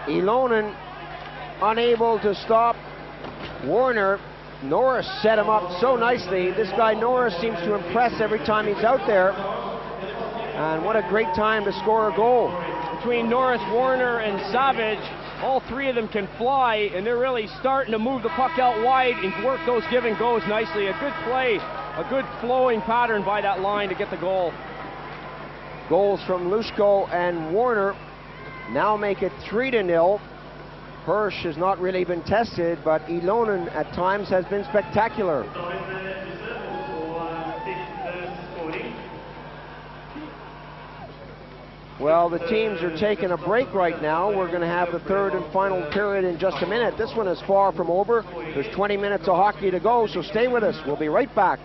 Ilonen unable to stop Warner. Norris set him up so nicely. This guy Norris seems to impress every time he's out there. And what a great time to score a goal. Between Norris, Warner, and Savage, all 3 of them can fly, and they're really starting to move the puck out wide and work those give and goes nicely. A good play, a good flowing pattern by that line to get the goal. Goals from Lushko and Warner now make it 3-0. Hirsch has not really been tested, but Ilonen at times has been spectacular. Well, the teams are taking a break right now. We're going to have the third and final period in just a minute. This one is far from over. There's 20 minutes of hockey to go, so stay with us. We'll be right back.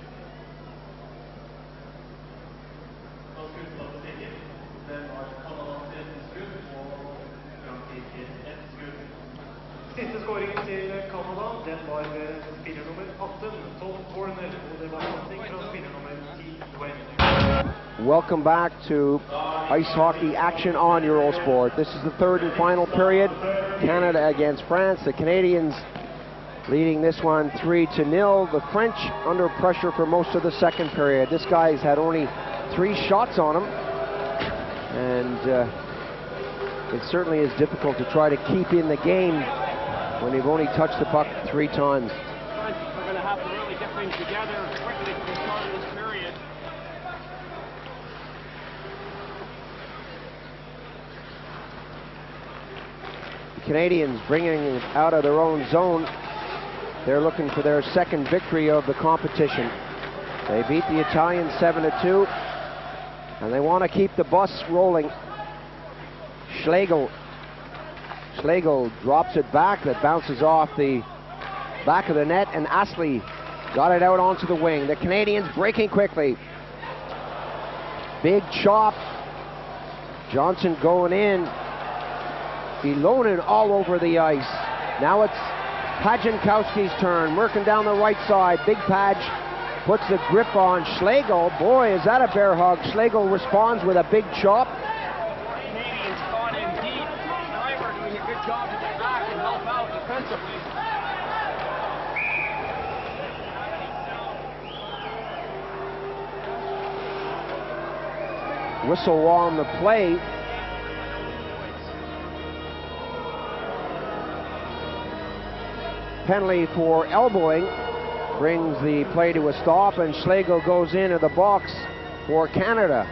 Siste skåringen til Canada, den var spiller nummer 18, Tom Warner, og det var passing fra spiller nummer 10, Dwayne. Welcome back to ice hockey action on Eurosport. This is the third and final period. Canada against France. The Canadians leading this one 3-0. The French under pressure for most of the second period. This guy's had only 3 shots on him, and it certainly is difficult to try to keep in the game when you've only touched the puck 3 times. French are going to have to really get things together quickly for the start of this period. Canadians bringing it out of their own zone. They're looking for their second victory of the competition. They beat the Italians 7-2, and they want to keep the bus rolling. Schlegel drops it back. That bounces off the back of the net, and Astley got it out onto the wing. The Canadians breaking quickly. Big chop. Johnson going in. Ilonen all over the ice. Now it's Pajankowski's turn, working down the right side. Big Paj puts the grip on Schlegel. Boy, is that a bear hug. Schlegel responds with a big chop. Canadians caught in deep. Driver doing a good job to get back and help out defensively. Whistle on the play. Penalty for elbowing brings the play to a stop, and Schlegel goes into the box for Canada.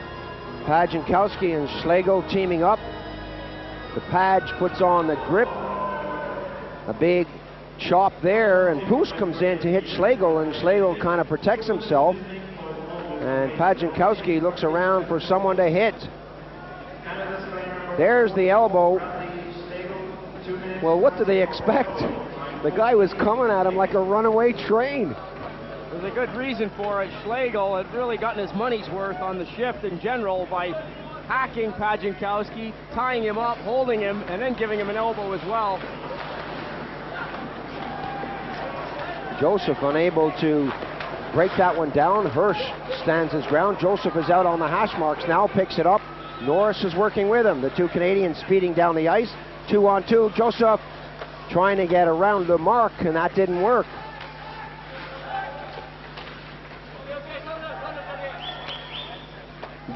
Pajankowski and Schlegel teaming up. The Paj puts on the grip. A big chop there, and Poos comes in to hit Schlegel, and Schlegel kind of protects himself. And Pajankowski looks around for someone to hit. There's the elbow. Well, what do they expect? The guy was coming at him like a runaway train. There's a good reason for it. Schlegel had really gotten his money's worth on the shift in general by hacking Pajankowski, tying him up, holding him, and then giving him an elbow as well. Joseph unable to break that one down. Hirsch stands his ground. Joseph is out on the hash marks now, picks it up. Norris is working with him. The two Canadians speeding down the ice. 2-on-2. Joseph trying to get around the mark, and that didn't work.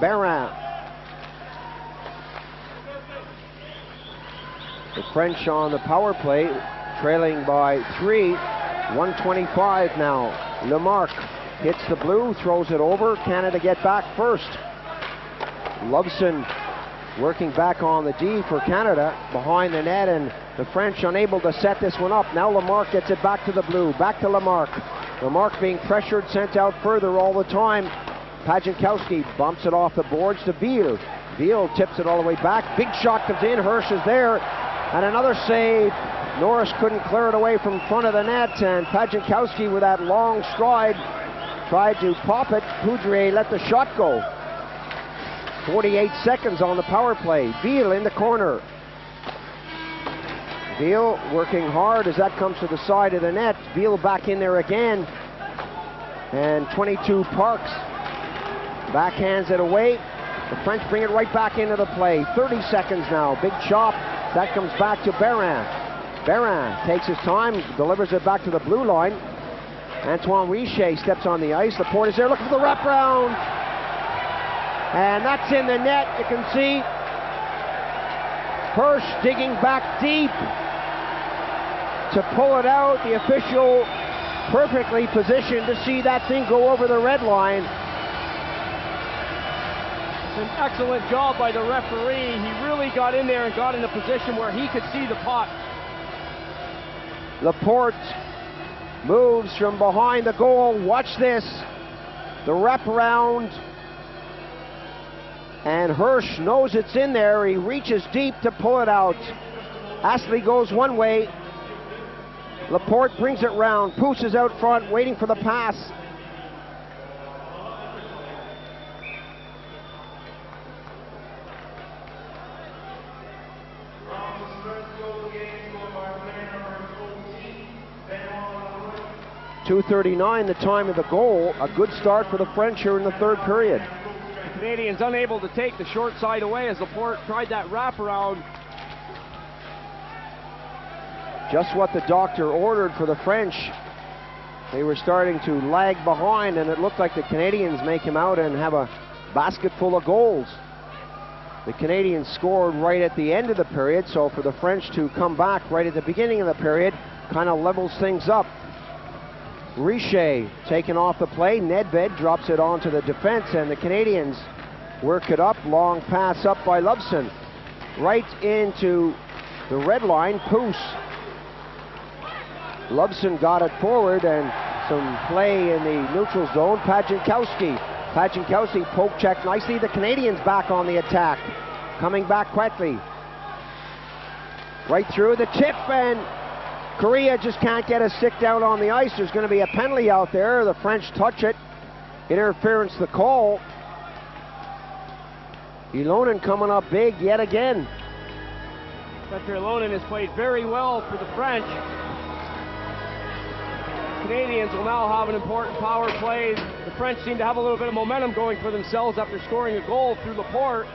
Barron. The French on the power play, trailing by 3. 1:25 now. Lemarque hits the blue, throws it over. Canada get back first. Loveson working back on the D for Canada behind the net, and the French unable to set this one up. Now Lemarque gets it back to the blue, back to Lemarque. Lemarque being pressured, sent out further all the time. Pajankowski bumps it off the boards to Veal. Veal tips it all the way back. Big shot comes in. Hirsch is there, and another save. Norris couldn't clear it away from front of the net, and Pajankowski with that long stride tried to pop it. Poudrier let the shot go. 48 seconds on the power play. Veal in the corner. Veal working hard as that comes to the side of the net. Veal back in there again. And 22 Parks backhands it away. The French bring it right back into the play. 30 seconds now. Big chop. That comes back to Barron. Barron takes his time, delivers it back to the blue line. Antoine Richer steps on the ice. Laporte is there looking for the wraparound. And that's in the net, you can see. Hirsch digging back deep to pull it out. The official perfectly positioned to see that thing go over the red line. It's an excellent job by the referee. He really got in there and got in a position where he could see the puck. Laporte moves from behind the goal. Watch this. The wraparound. And Hirsch knows it's in there. He reaches deep to pull it out. Astley goes one way. Laporte brings it round. Poos is out front waiting for the pass. .239 the time of the goal. A good start for the French here in the third period. The Canadians unable to take the short side away as Laporte tried that wraparound. Just what the doctor ordered for the French. They were starting to lag behind, and it looked like the Canadians make him out and have a basket full of goals. The Canadians scored right at the end of the period, so for the French to come back right at the beginning of the period kind of levels things up. Richer taken off the play. Nedved drops it onto the defense, and the Canadians work it up. Long pass up by Loveson. Right into the red line. Poos. Lubson got it forward, and some play in the neutral zone. Pajankowski poke check nicely. The Canadians back on the attack, coming back quickly. Right through the tip, and Korea just can't get a stick down on the ice. There's going to be a penalty out there. The French touch it. Interference the call. Ilonen coming up big yet again. Petr Ilonen has played very well for the French. Canadians will now have an important power play. The French seem to have a little bit of momentum going for themselves after scoring a goal through Laporte.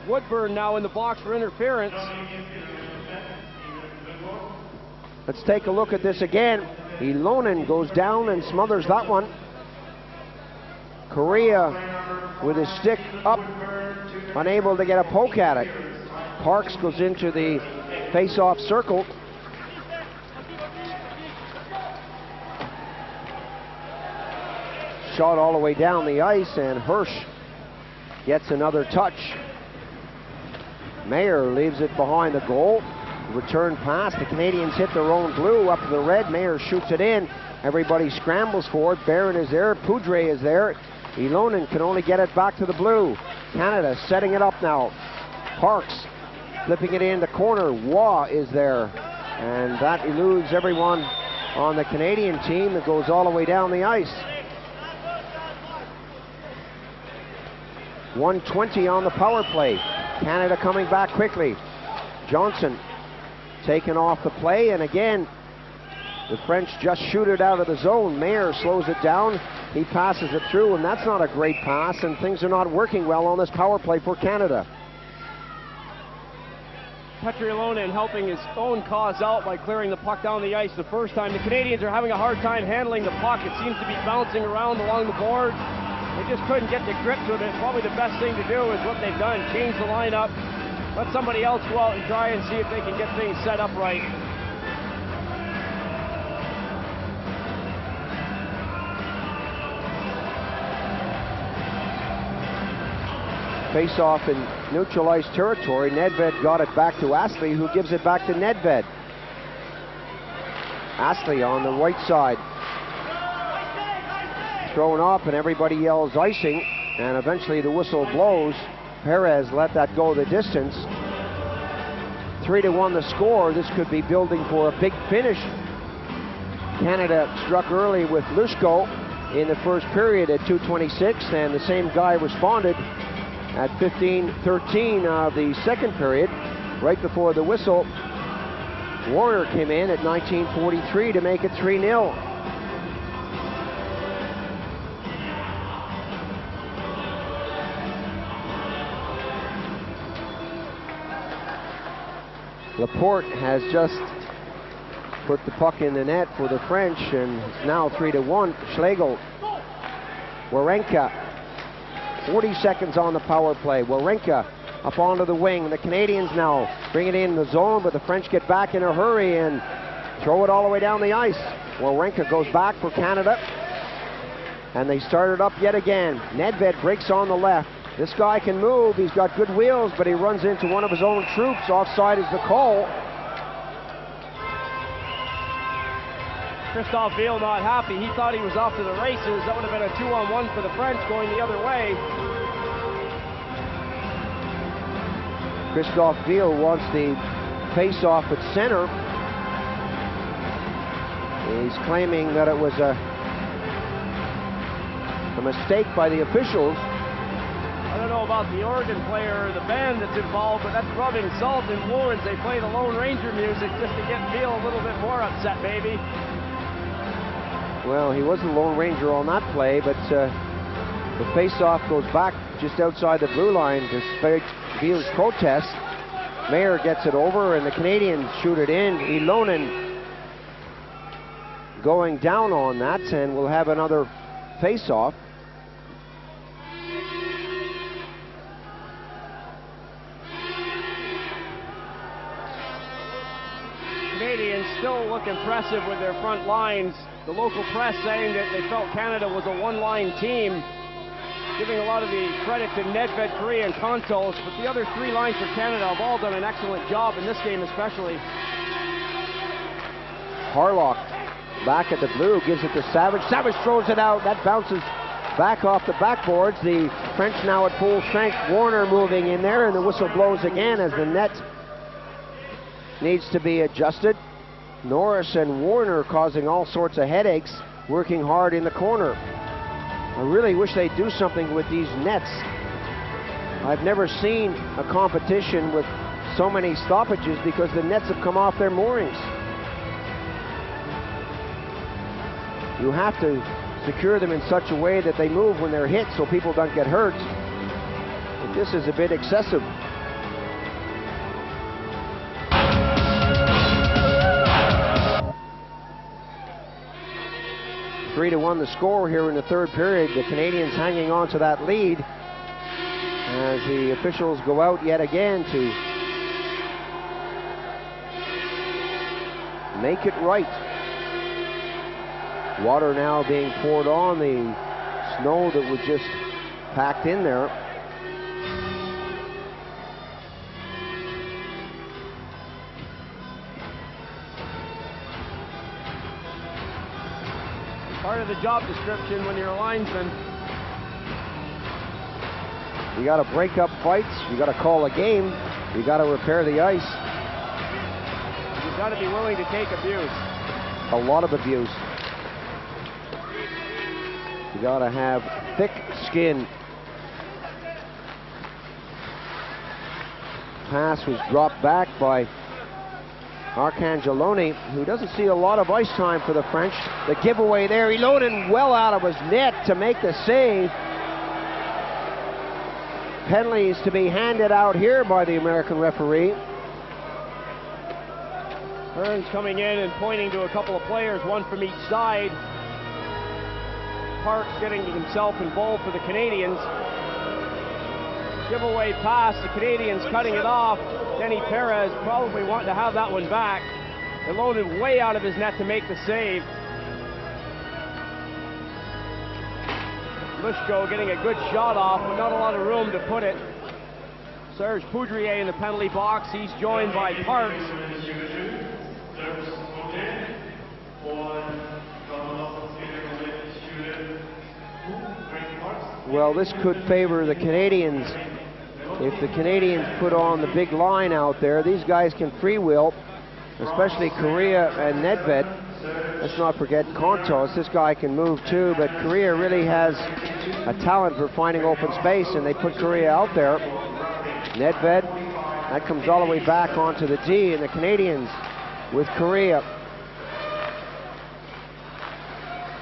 Woodburn now in the box for interference. Let's take a look at this again. Ilonen goes down and smothers that one. Korea with his stick up, unable to get a poke at it. Parks goes into the face-off circle. Shot all the way down the ice, and Hirsch gets another touch. Mayer leaves it behind the goal. Return pass. The Canadians hit their own blue up to the red. Mayer shoots it in. Everybody scrambles for it. Barron is there. Poudre is there. Ilonen can only get it back to the blue. Canada setting it up now. Parks flipping it in the corner. Waugh is there. And that eludes everyone on the Canadian team. That goes all the way down the ice. 1:20 on the power play. Canada coming back quickly. Johnson taken off the play, and again the French just shoot it out of the zone. Mayer slows it down. He passes it through, and that's not a great pass, and things are not working well on this power play for Canada. Petr Ilonen helping his own cause out by clearing the puck down the ice the first time. The Canadians are having a hard time handling the puck. It seems to be bouncing around along the boards. They just couldn't get to grips with it. Probably the best thing to do is what they've done. Change the lineup. Let somebody else go out and try and see if they can get things set up right. Face-off in neutralized territory. Nedved got it back to Astley, who gives it back to Nedved. Astley on the right side. Thrown up, and everybody yells icing, and eventually the whistle blows. Perez let that go the distance. 3-1 the score. This could be building for a big finish. Canada struck early with Lushko in the first period at 2:26, and the same guy responded at 15:13 of the second period. Right before the whistle, Warner came in at 19:43 to make it 3-0. Laporte has just put the puck in the net for the French, and it's now 3-1. Schlegel, Warenka, 40 seconds on the power play. Warenka up onto the wing. The Canadians now bring it in the zone, but the French get back in a hurry and throw it all the way down the ice. Warenka goes back for Canada, and they start it up yet again. Nedved breaks on the left. This guy can move. He's got good wheels, but he runs into one of his own troops. Offside is the call. Christophe Veal not happy. He thought he was off to the races. That would have been a 2-on-1 for the French going the other way. Christophe Veal wants the face-off at center. He's claiming that it was a mistake by the officials. I don't know about the organ player or the band that's involved, but that's rubbing salt in wounds. They play the Lone Ranger music just to get Veal a little bit more upset, baby. Well, he was the Lone Ranger on that play, but the face-off goes back just outside the blue line despite Veal's protest. Mayer gets it over, and the Canadians shoot it in. Ilonen going down on that, and we'll have another face-off. Canadians still look impressive with their front lines. The local press saying that they felt Canada was a one-line team. giving a lot of the credit to Nedved, Korea, and Kontos, but the other three lines for Canada have all done an excellent job in this game especially. Harlock back at the blue, gives it to Savage. Savage throws it out. That bounces back off the backboards. The French now at full strength. Warner moving in there, and the whistle blows again as the net needs to be adjusted. Norris and Warner causing all sorts of headaches, working hard in the corner. I really wish they'd do something with these nets. I've never seen a competition with so many stoppages because the nets have come off their moorings. You have to secure them in such a way that they move when they're hit so people don't get hurt. But this is a bit excessive. Three to 1 the score here in the third period. The Canadians hanging on to that lead as the officials go out yet again to make it right. Water now being poured on the snow that was just packed in there. Part of the job description when you're a linesman. You got to break up fights. You got to call a game. You got to repair the ice. You've got to be willing to take abuse. A lot of abuse. You got to have thick skin. Pass was dropped back by Arcangelloni, who doesn't see a lot of ice time for the French. The giveaway there, he loaded well out of his net to make the save. Penalties to be handed out here by the American referee. Burns coming in and pointing to a couple of players, one from each side. Parks getting himself involved for the Canadians. Giveaway pass, the Canadians cutting it off. Denny Perez probably wanting to have that one back. It loaded way out of his net to make the save. Lushko getting a good shot off, but not a lot of room to put it. Serge Poudrier in the penalty box. He's joined by Parks. Well, this could favor the Canadians. If the Canadians put on the big line out there, these guys can freewheel, especially Korea and Nedved. Let's not forget Kontos. This guy can move too, but Korea really has a talent for finding open space, and they put Korea out there. Nedved, that comes all the way back onto the D, and the Canadians with Korea.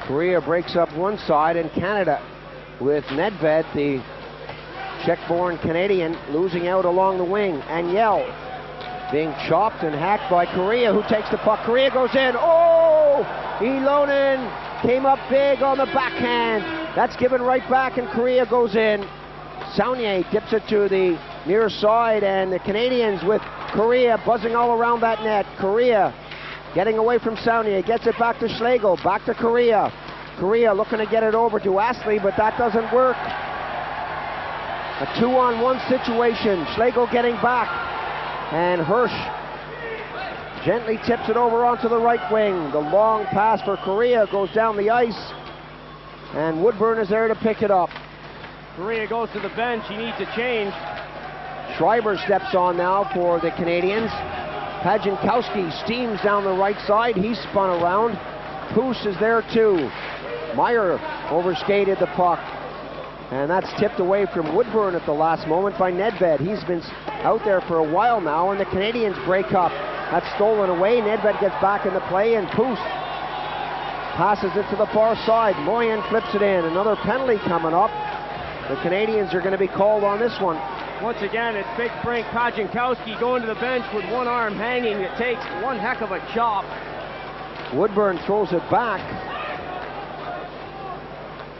Korea breaks up one side, and Canada with Nedved, the Czech-born Canadian, losing out along the wing. Agnel being chopped and hacked by Korea, who takes the puck. Korea goes in. Oh! Ilonen came up big on the backhand. That's given right back, and Korea goes in. Saunier dips it to the near side, and the Canadians with Korea buzzing all around that net. Korea getting away from Saunier, gets it back to Schlegel, back to Korea. Korea looking to get it over to Astley, but that doesn't work. A 2-on-1 situation. Schlegel getting back, and Hirsch gently tips it over onto the right wing. The long pass for Korea goes down the ice, and Woodburn is there to pick it up. Korea goes to the bench. He needs a change. Schreiber steps on now for the Canadians. Pajankowski steams down the right side. He's spun around. Poos is there too. Meyer overskated the puck, and that's tipped away from Woodburn at the last moment by Nedved. He's been out there for a while now, and the Canadians break up. That's stolen away. Nedved gets back into play, and Poos passes it to the far side. Moyen flips it in. Another penalty coming up. The Canadians are going to be called on this one. Once again, it's big Frank Pajankowski going to the bench with one arm hanging. It takes one heck of a chop. Woodburn throws it back.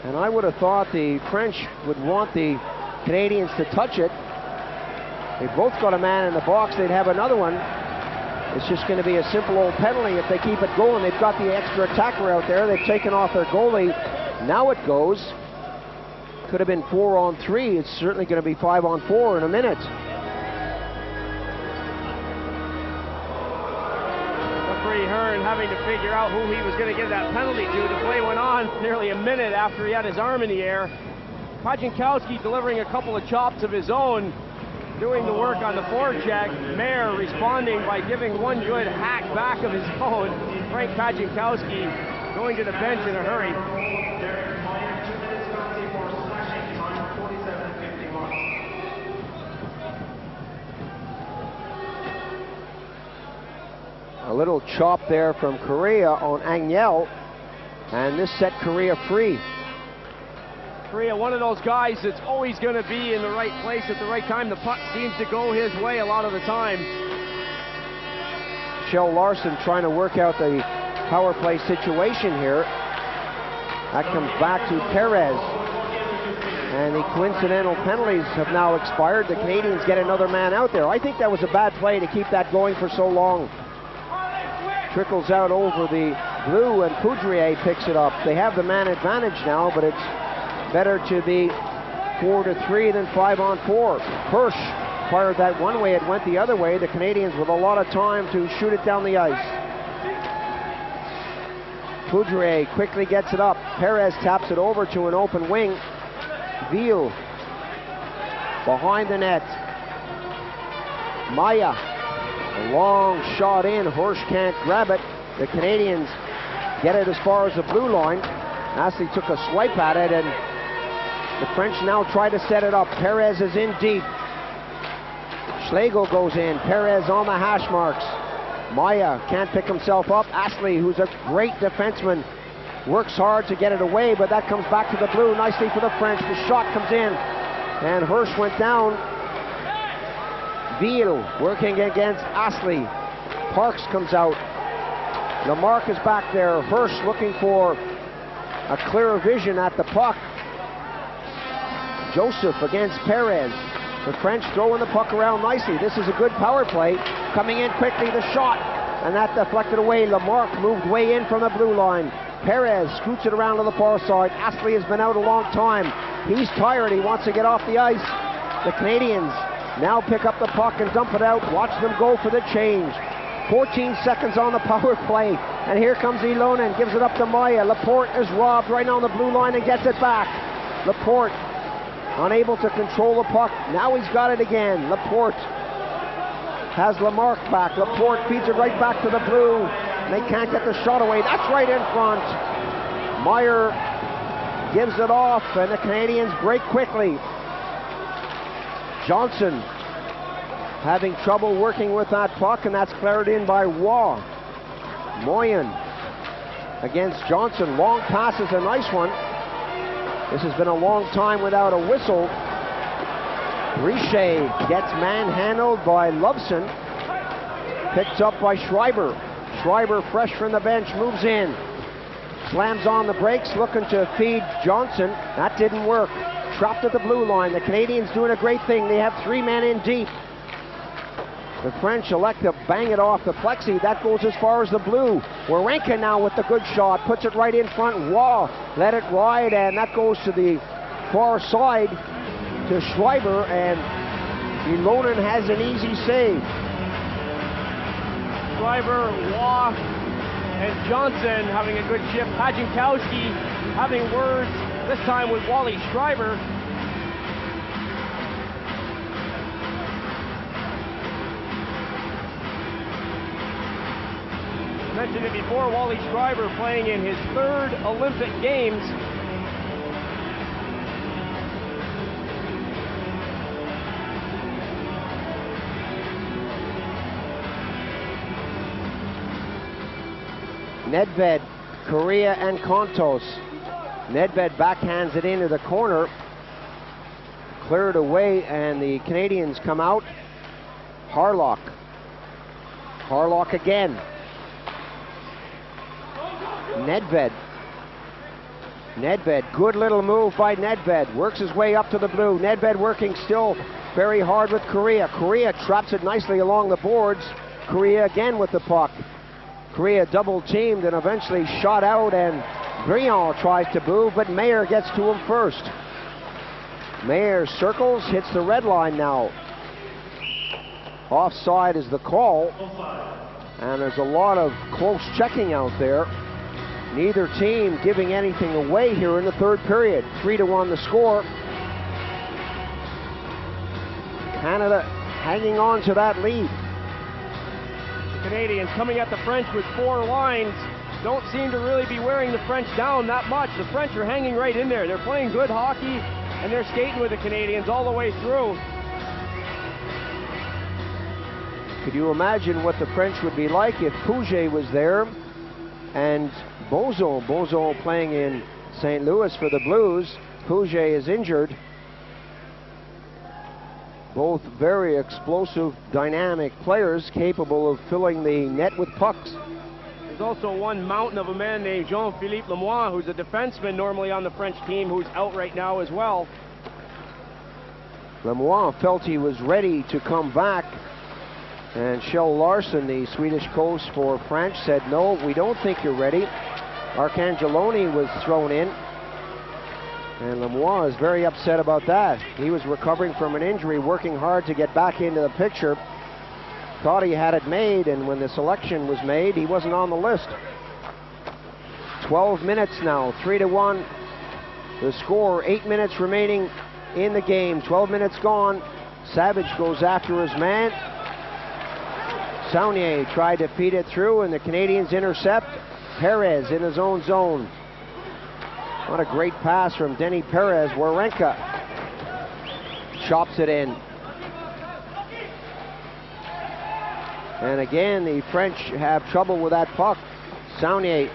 And I would have thought the French would want the Canadians to touch it. They've both got a man in the box. They'd have another one. It's just going to be a simple old penalty if they keep it going. They've got the extra attacker out there. They've taken off their goalie. Now it goes. Could have been 4-on-3. It's certainly going to be 5-on-4 in a minute. Referee Hearn having to figure out who he was going to give that penalty to. The play went on nearly a minute after he had his arm in the air. Pajankowski delivering a couple of chops of his own, doing the work on the forecheck. Mayer responding by giving one good hack back of his own. Frank Pajankowski going to the bench in a hurry. A little chop there from Korea on Angel, and this set Korea free. Korea, one of those guys that's always going to be in the right place at the right time. The puck seems to go his way a lot of the time. Kjell Larson trying to work out the power play situation here. That comes back to Perez. And the coincidental penalties have now expired. The Canadians get another man out there. I think that was a bad play to keep that going for so long. Trickles out over the blue, and Poudrier picks it up. They have the man advantage now, but it's better to be 4-3 than 5-on-4. Hirsch fired that one way, it went the other way. The Canadians with a lot of time to shoot it down the ice. Poudrier quickly gets it up. Perez taps it over to an open wing. Veal behind the net. Maya, a long shot in. Hirsch can't grab it. The Canadians get it as far as the blue line. Astley took a swipe at it, and the French now try to set it up. Perez is in deep. Schlegel goes in. Perez on the hash marks. Maya can't pick himself up. Astley, who's a great defenseman, works hard to get it away, but that comes back to the blue nicely for the French. The shot comes in, and Hirsch went down. Veal working against Astley. Parks comes out. Lamarck is back there. Hirsch looking for a clearer vision at the puck. Joseph against Perez. The French throwing the puck around nicely. This is a good power play. Coming in quickly, the shot, and that deflected away. Lamarck moved way in from the blue line. Perez scoots it around to the far side. Astley has been out a long time. He's tired. He wants to get off the ice. The Canadians now pick up the puck and dump it out. Watch them go for the change. 14 seconds on the power play. And here comes Ilonen, gives it up to Maya. Laporte is robbed right on the blue line and gets it back. Laporte unable to control the puck. Now he's got it again. Laporte has Lamarck back. Laporte feeds it right back to the blue. They can't get the shot away. That's right in front. Meyer gives it off, and the Canadians break quickly. Johnson having trouble working with that puck, and that's cleared in by Waugh. Moyen against Johnson. Long pass is a nice one. This has been a long time without a whistle. Richer gets manhandled by Loveson. Picked up by Schreiber. Schreiber, fresh from the bench, moves in. Slams on the brakes, looking to feed Johnson. That didn't work. Trapped at the blue line. The Canadians doing a great thing. They have 3 men in deep. The French elect to bang it off the plexi. That goes as far as the blue. Warenka now with the good shot. Puts it right in front. Waugh let it ride, and that goes to the far side to Schreiber, and Ilonen has an easy save. Schreiber, Waugh, and Johnson having a good shift. Pajankowski having words, this time with Wally Schreiber. Mentioned it before, Wally Schreiber playing in his 3rd Olympic Games. Nedved, Korea, and Kontos. Nedved backhands it into the corner. Cleared away, and the Canadians come out. Harlock. Harlock again. Nedved. Nedved, good little move by Nedved. Works his way up to the blue. Nedved working still very hard with Korea. Korea traps it nicely along the boards. Korea again with the puck. Korea double teamed and eventually shot out, and Briand tries to move, but Mayer gets to him first. Mayer circles, hits the red line now. Offside is the call, and there's a lot of close checking out there. Neither team giving anything away here in the third period. 3-1 the score. Canada hanging on to that lead. The Canadians coming at the French with 4 lines. Don't seem to really be wearing the French down that much. The French are hanging right in there. They're playing good hockey, and they're skating with the Canadians all the way through. Could you imagine what the French would be like if Pouget was there and Bozo playing in St. Louis for the Blues. Pouget is injured. Both very explosive, dynamic players capable of filling the net with pucks. There's also one mountain of a man named Jean-Philippe Lemoine, who's a defenseman normally on the French team, who's out right now as well. Lemoine felt he was ready to come back, and Kjell Larsen, the Swedish coach for French, said, no, we don't think you're ready. Arcangelloni was thrown in, and Lemoine is very upset about that. He was recovering from an injury, working hard to get back into the picture. Thought he had it made, and when the selection was made, he wasn't on the list. 12 minutes now, 3-1. The score, 8 minutes remaining in the game. 12 minutes gone. Savage goes after his man. Saunier tried to feed it through, and the Canadians intercept. Perez in his own zone. What a great pass from Denny Perez. Warenka chops it in. And again, the French have trouble with that puck. Saunier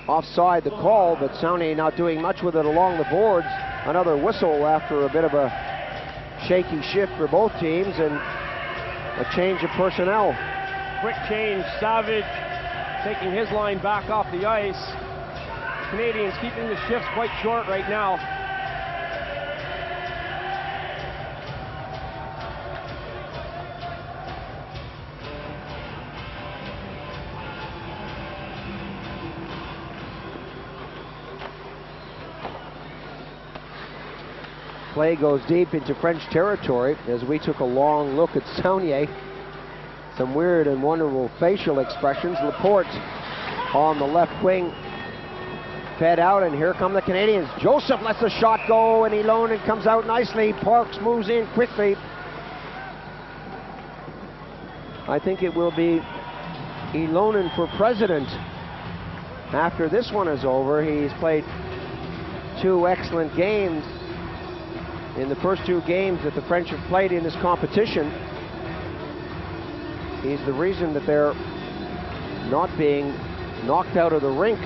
offside the call, but Saunier not doing much with it along the boards. Another whistle after a bit of a shaky shift for both teams, and a change of personnel. Quick change, Savage taking his line back off the ice. Canadians keeping the shifts quite short right now. Play goes deep into French territory as we took a long look at Saunier. Some weird and wonderful facial expressions. Laporte on the left wing, fed out, and here come the Canadians. Joseph lets the shot go, and Ilonen comes out nicely. Parks moves in quickly. I think it will be Ilonen for president after this one is over. He's played 2 excellent games in the first 2 games that the French have played in this competition. He's the reason that they're not being knocked out of the rink.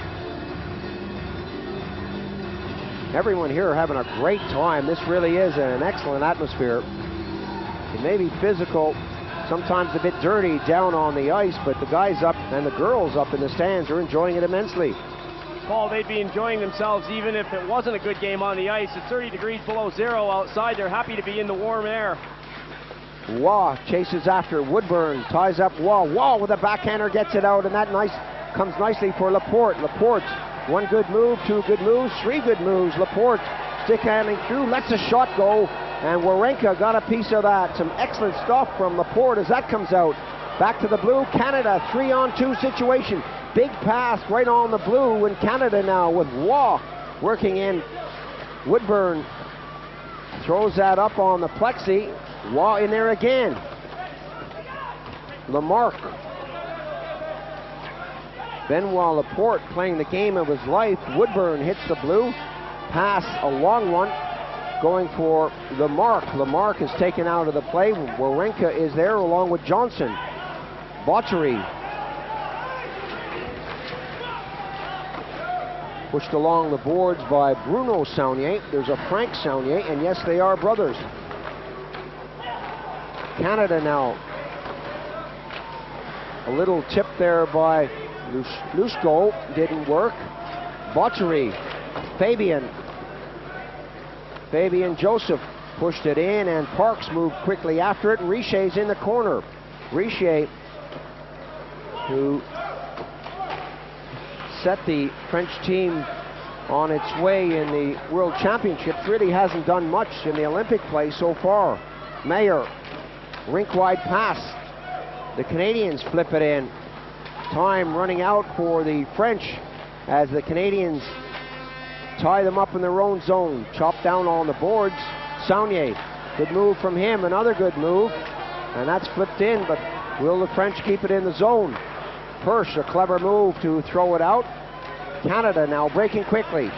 Everyone here having a great time. This really is an excellent atmosphere. It may be physical, sometimes a bit dirty down on the ice, but the guys up and the girls up in the stands are enjoying it immensely. Paul, they'd be enjoying themselves even if it wasn't a good game on the ice. It's 30 degrees below zero outside. They're happy to be in the warm air. Waugh chases after Woodburn, ties up Waugh. Waugh with a backhander gets it out, and that comes nicely for Laporte. Laporte, 1 good move, 2 good moves, 3 good moves. Laporte stick handling through, lets a shot go, and Warenka got a piece of that. Some excellent stuff from Laporte as that comes out. Back to the blue, Canada, 3-on-2 situation. Big pass right on the blue in Canada now with Waugh working in. Woodburn throws that up on the plexi. Waugh in there again. Lamarck. Benoit Laporte playing the game of his life. Woodburn hits the blue. Pass, a long one, going for Lamarck. Lamarck is taken out of the play. Warenka is there along with Johnson. Bottery pushed along the boards by Bruno Saunier. There's a Frank Saunier, and yes, they are brothers. Canada now. A little tip there by Lushko, didn't work. Bottery, Fabian Joseph pushed it in, and Parks moved quickly after it, and Richier's in the corner. Richier, who set the French team on its way in the World Championships. Really hasn't done much in the Olympic play so far. Mayer, rink-wide pass. The Canadians flip it in. Time running out for the French as the Canadians tie them up in their own zone. Chop down on the boards. Saunier, good move from him, another good move. And that's flipped in, but will the French keep it in the zone? Hirsch, a clever move to throw it out. Canada now breaking quickly.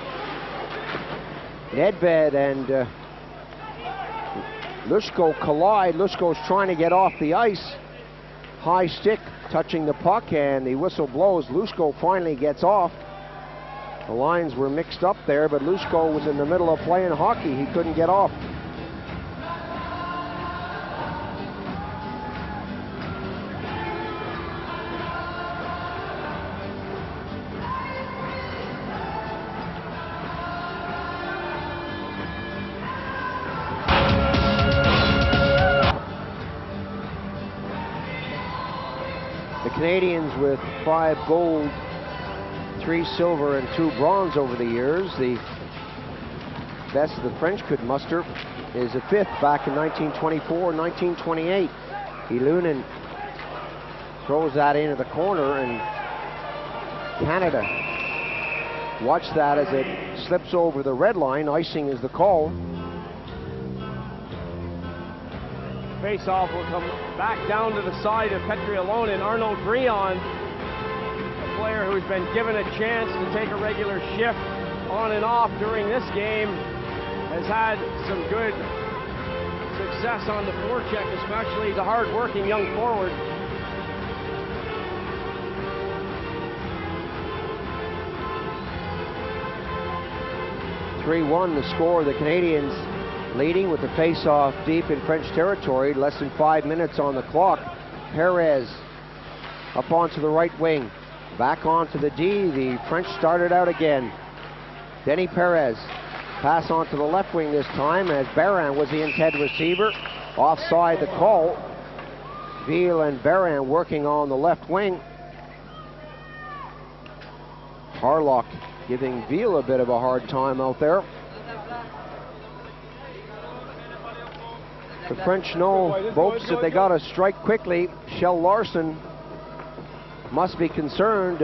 Nedved and Lushko collide. Lushko's trying to get off the ice. High stick touching the puck, and the whistle blows. Lushko finally gets off. The lines were mixed up there, but Lushko was in the middle of playing hockey. He couldn't get off. Canadians with 5 gold, 3 silver, and 2 bronze over the years. The best the French could muster is a 5th back in 1924, 1928. Ilunen throws that into the corner, and Canada watch that as it slips over the red line. Icing is the call. Face-off will come back down to the side of Petri alone, and Arnaud Briand, a player who's been given a chance to take a regular shift on and off during this game, has had some good success on the forecheck, especially. He's a hard-working young forward. (3-1) the score. The Canadians leading with the face-off deep in French territory. Less than 5 minutes on the clock. Perez up onto the right wing. Back onto the D. The French started out again. Denny Perez. Pass onto the left wing this time as Baran was the intended receiver. Offside the call. Veal and Baran working on the left wing. Harlock giving Veal a bit of a hard time out there. The French know, Bopes, that they got to strike quickly. Kjell Larsen must be concerned.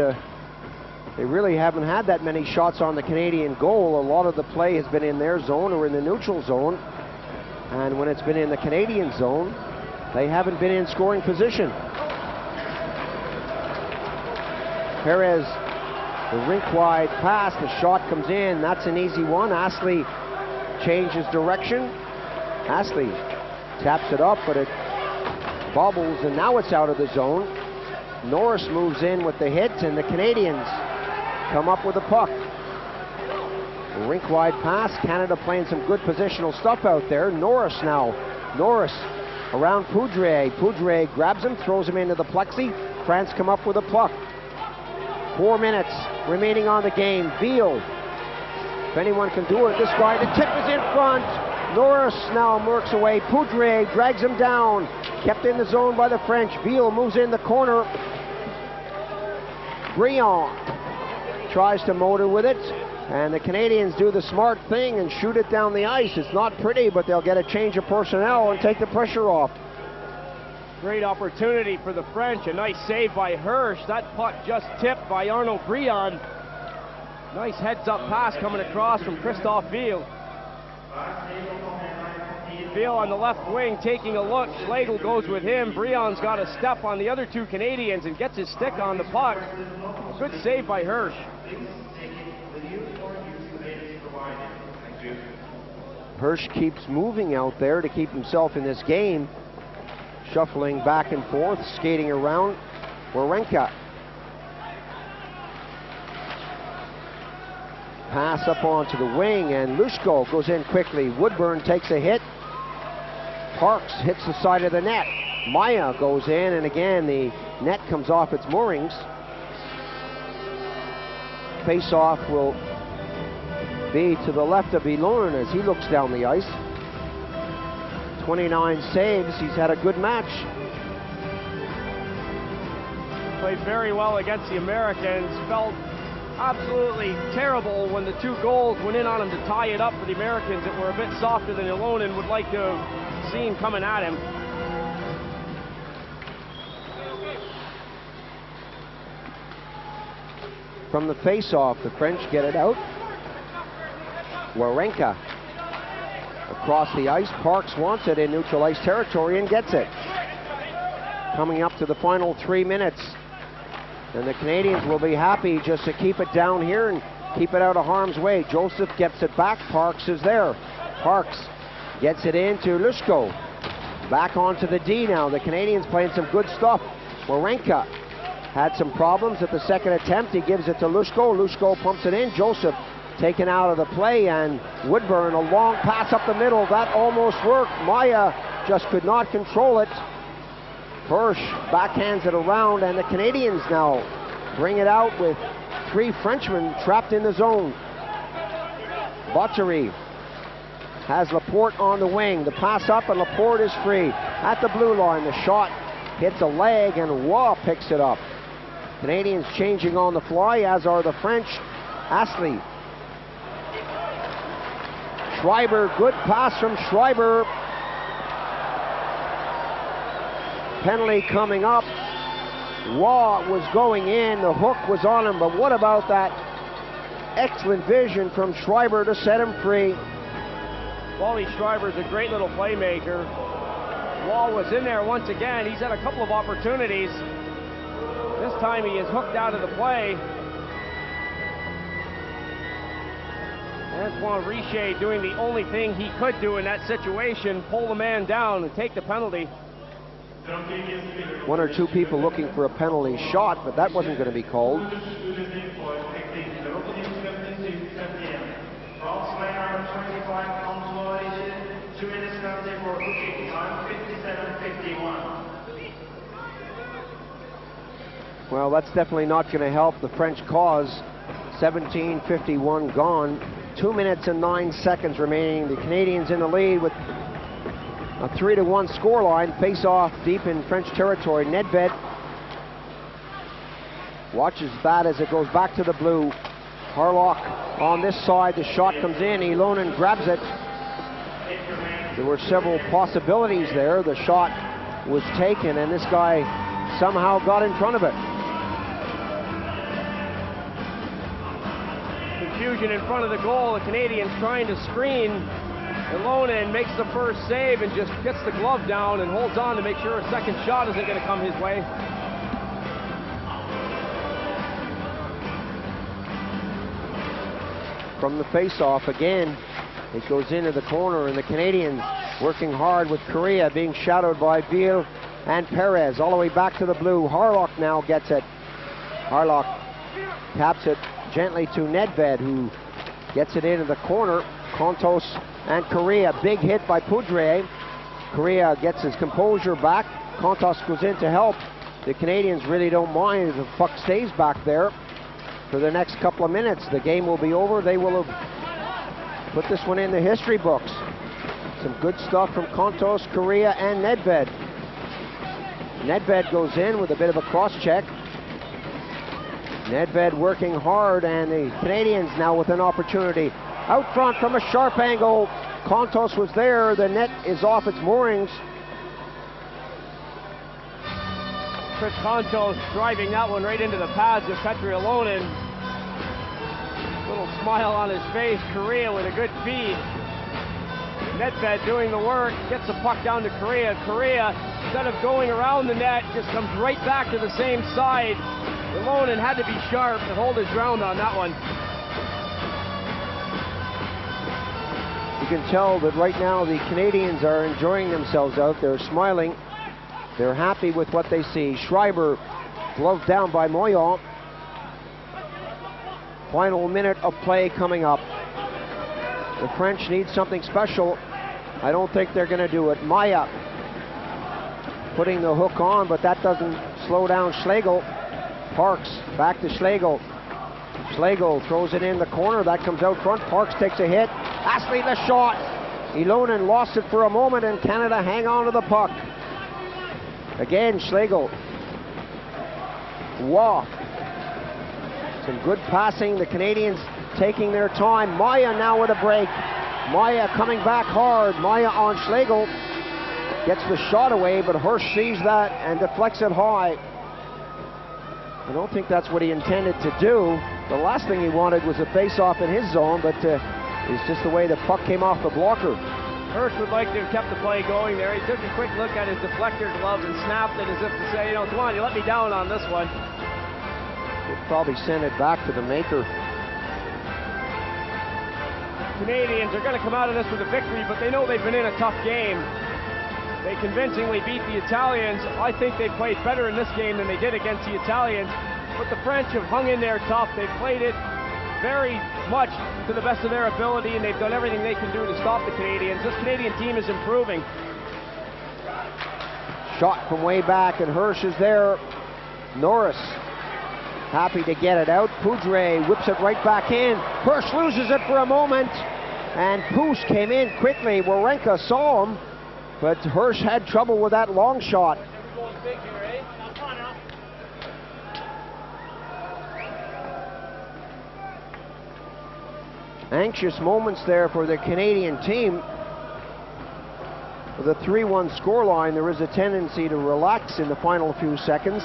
They really haven't had that many shots on the Canadian goal. A lot of the play has been in their zone or in the neutral zone. And when it's been in the Canadian zone, they haven't been in scoring position. Perez, the rink-wide pass. The shot comes in. That's an easy one. Astley changes direction. Astley taps it up, but it bobbles, and now it's out of the zone. Norris moves in with the hit, and the Canadians come up with the puck. A rink-wide pass. Canada playing some good positional stuff out there. Norris now. Norris around Poudre. Poudre grabs him, throws him into the plexi. France come up with a puck. 4 minutes remaining on the game. Veal. If anyone can do it, this guy. The tip is in front. Norris now works away. Poudre drags him down. Kept in the zone by the French. Veal moves in the corner. Briand tries to motor with it. And the Canadians do the smart thing and shoot it down the ice. It's not pretty, but they'll get a change of personnel and take the pressure off. Great opportunity for the French. A nice save by Hirsch. That puck just tipped by Arnaud Briand. Nice heads-up pass coming across from Christophe Veal. Veal on the left wing taking a look. Schlegel goes with him. Briand's got a step on the other 2 Canadians and gets his stick on the puck. A good save by Hirsch. Hirsch keeps moving out there to keep himself in this game. Shuffling back and forth, skating around. Warenka. Pass up onto the wing, and Lushko goes in quickly. Woodburn takes a hit. Parks hits the side of the net. Maya goes in, and again the net comes off its moorings. Face-off will be to the left of Ilonen as he looks down the ice. 29 saves. He's had a good match. Played very well against the Americans. Felt absolutely terrible when the 2 goals went in on him to tie it up for the Americans that were a bit softer than Ilonen would like to have seen coming at him. From the face-off, the French get it out. Wawrinka across the ice. Parks wants it in neutral ice territory and gets it. Coming up to the final 3 minutes. And the Canadians will be happy just to keep it down here and keep it out of harm's way. Joseph gets it back. Parks is there. Parks gets it into Lushko. Back onto the D now. The Canadians playing some good stuff. Wawrinka had some problems at the second attempt. He gives it to Lushko. Lushko pumps it in. Joseph taken out of the play, and Woodburn, a long pass up the middle. That almost worked. Maya just could not control it. Hirsch backhands it around, and the Canadians now bring it out with 3 Frenchmen trapped in the zone. Bottery has Laporte on the wing. The pass up, and Laporte is free. At the blue line, the shot hits a leg, and Waugh picks it up. Canadians changing on the fly, as are the French. Astley. Schreiber, good pass from Schreiber. Penalty coming up. Waugh was going in, the hook was on him, but what about that excellent vision from Schreiber to set him free? Wally Schreiber's a great little playmaker. Waugh was in there once again. He's had a couple of opportunities. This time he is hooked out of the play. Antoine Richer doing the only thing he could do in that situation, pull the man down and take the penalty. 1 or 2 people looking for a penalty shot, but that wasn't going to be called. Well, that's definitely not going to help the French cause. 17:51 gone. 2 minutes and 9 seconds remaining. The Canadians in the lead with a 3-1 scoreline. Face off deep in French territory. Nedved watches that as it goes back to the blue. Harlock on this side. The shot comes in. Ilonen grabs it. There were several possibilities there. The shot was taken, and this guy somehow got in front of it. Confusion in front of the goal. The Canadians trying to screen. Ilonen makes the first save and just gets the glove down and holds on to make sure a second shot isn't going to come his way. From the face-off again, it goes into the corner, and the Canadians working hard with Correa being shadowed by Ville and Perez all the way back to the blue. Harlock now gets it. Harlock taps it gently to Nedved, who gets it into the corner. Kontos and Correa, big hit by Poudre. Correa gets his composure back. Kontos goes in to help. The Canadians really don't mind if the puck stays back there for the next couple of minutes. The game will be over. They will have put this one in the history books. Some good stuff from Kontos, Correa, and Nedved. Nedved goes in with a bit of a cross-check. Nedved working hard, and the Canadians now with an opportunity. Out front from a sharp angle. Kontos was there. The net is off its moorings. Chris Kontos driving that one right into the pads of Petri Ilonen. Little smile on his face. Correa with a good feed. Nedved doing the work. Gets the puck down to Correa. Correa, instead of going around the net, just comes right back to the same side. Ilonen had to be sharp to hold his ground on that one. You can tell that right now the Canadians are enjoying themselves out. They're smiling. They're happy with what they see. Schreiber gloved down by Moyon. Final minute of play coming up. The French need something special. I don't think they're going to do it. Maya putting the hook on, but that doesn't slow down Schlegel. Parks back to Schlegel. Schlegel throws it in the corner. That comes out front. Parks takes a hit. Astley the shot. Ilonen lost it for a moment, and Canada hang on to the puck. Again, Schlegel. Waugh Some good passing. The Canadians taking their time. Maya now with a break. Maya coming back hard. Maya on Schlegel. Gets the shot away, but Hirsch sees that and deflects it high. I don't think that's what he intended to do. The last thing he wanted was a face-off in his zone, but it's just the way the puck came off the blocker. Hirsch would like to have kept the play going there. He took a quick look at his deflector glove and snapped it as if to say, you know, come on, you let me down on this one. He'll probably send it back to the maker. Canadians are going to come out of this with a victory, but they know they've been in a tough game. They convincingly beat the Italians. I think they played better in this game than they did against the Italians, but the French have hung in there tough. They've played it very much to the best of their ability, and they've done everything they can do to stop the Canadians. This Canadian team is improving. Shot from way back, and Hirsch is there. Norris happy to get it out. Poudre whips it right back in. Hirsch loses it for a moment, and Poos came in quickly. Warenka saw him, but Hirsch had trouble with that long shot. Anxious moments there for the Canadian team. With a 3-1 scoreline, there is a tendency to relax in the final few seconds.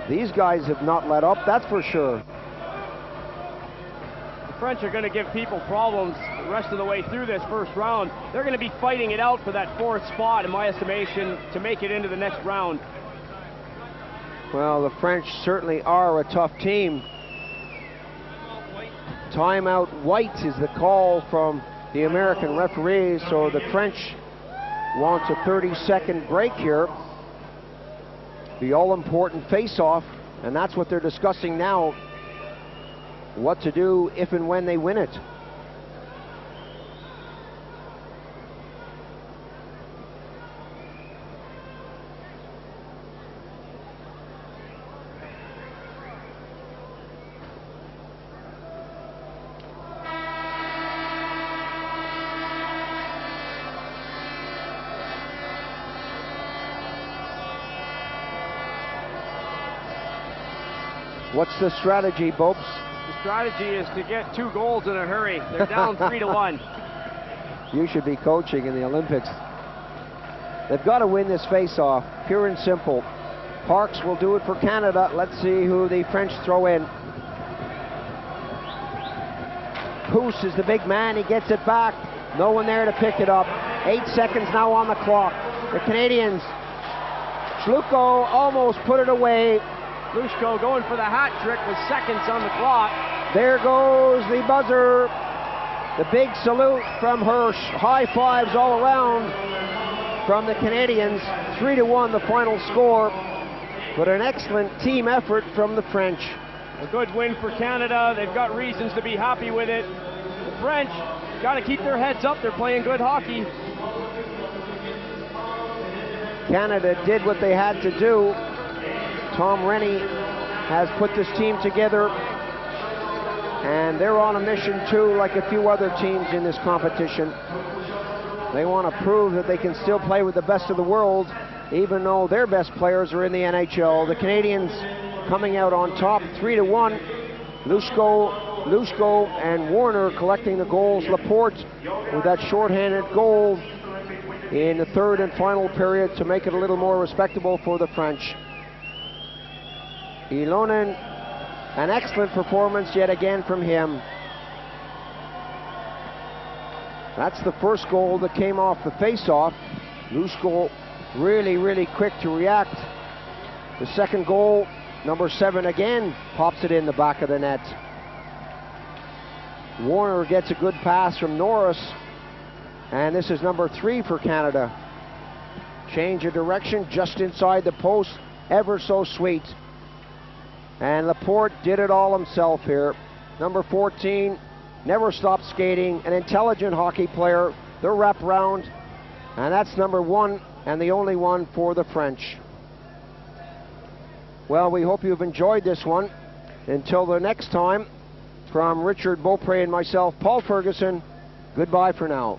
These guys have not let up, that's for sure. The French are going to give people problems the rest of the way through this first round. They're going to be fighting it out for that 4th spot, in my estimation, to make it into the next round. Well, the French certainly are a tough team. Timeout white is the call from the American referees, so the French want a 30-second break here. The all-important face-off, and that's what they're discussing now, what to do if and when they win it. What's the strategy, Bobes? The strategy is to get 2 goals in a hurry. They're down 3-1. You should be coaching in the Olympics. They've got to win this face-off, pure and simple. Parks will do it for Canada. Let's see who the French throw in. Poos is the big man. He gets it back. No one there to pick it up. 8 seconds now on the clock. The Canadians. Schluko almost put it away. Lushko going for the hat trick with seconds on the clock. There goes the buzzer. The big salute from Hirsch. High fives all around from the Canadians. 3-1 the final score. But an excellent team effort from the French. A good win for Canada. They've got reasons to be happy with it. The French got to keep their heads up. They're playing good hockey. Canada did what they had to do. Tom Rennie has put this team together, and they're on a mission too, like a few other teams in this competition. They want to prove that they can still play with the best of the world, even though their best players are in the NHL. The Canadians coming out on top, 3-1. Lushko and Warner collecting the goals. Laporte with that shorthanded goal in the 3rd and final period to make it a little more respectable for the French. Ilonen, an excellent performance yet again from him. That's the first goal that came off the face-off. Lushko really quick to react. The second goal, number 7 again, pops it in the back of the net. Warner gets a good pass from Norris, and this is number 3 for Canada. Change of direction just inside the post, ever so sweet. And Laporte did it all himself here. Number 14, never stopped skating, an intelligent hockey player. They're wrapped round, and that's number 1 and the only one for the French. Well, we hope you've enjoyed this one. Until the next time, from Richard Beaupre and myself, Paul Ferguson, goodbye for now.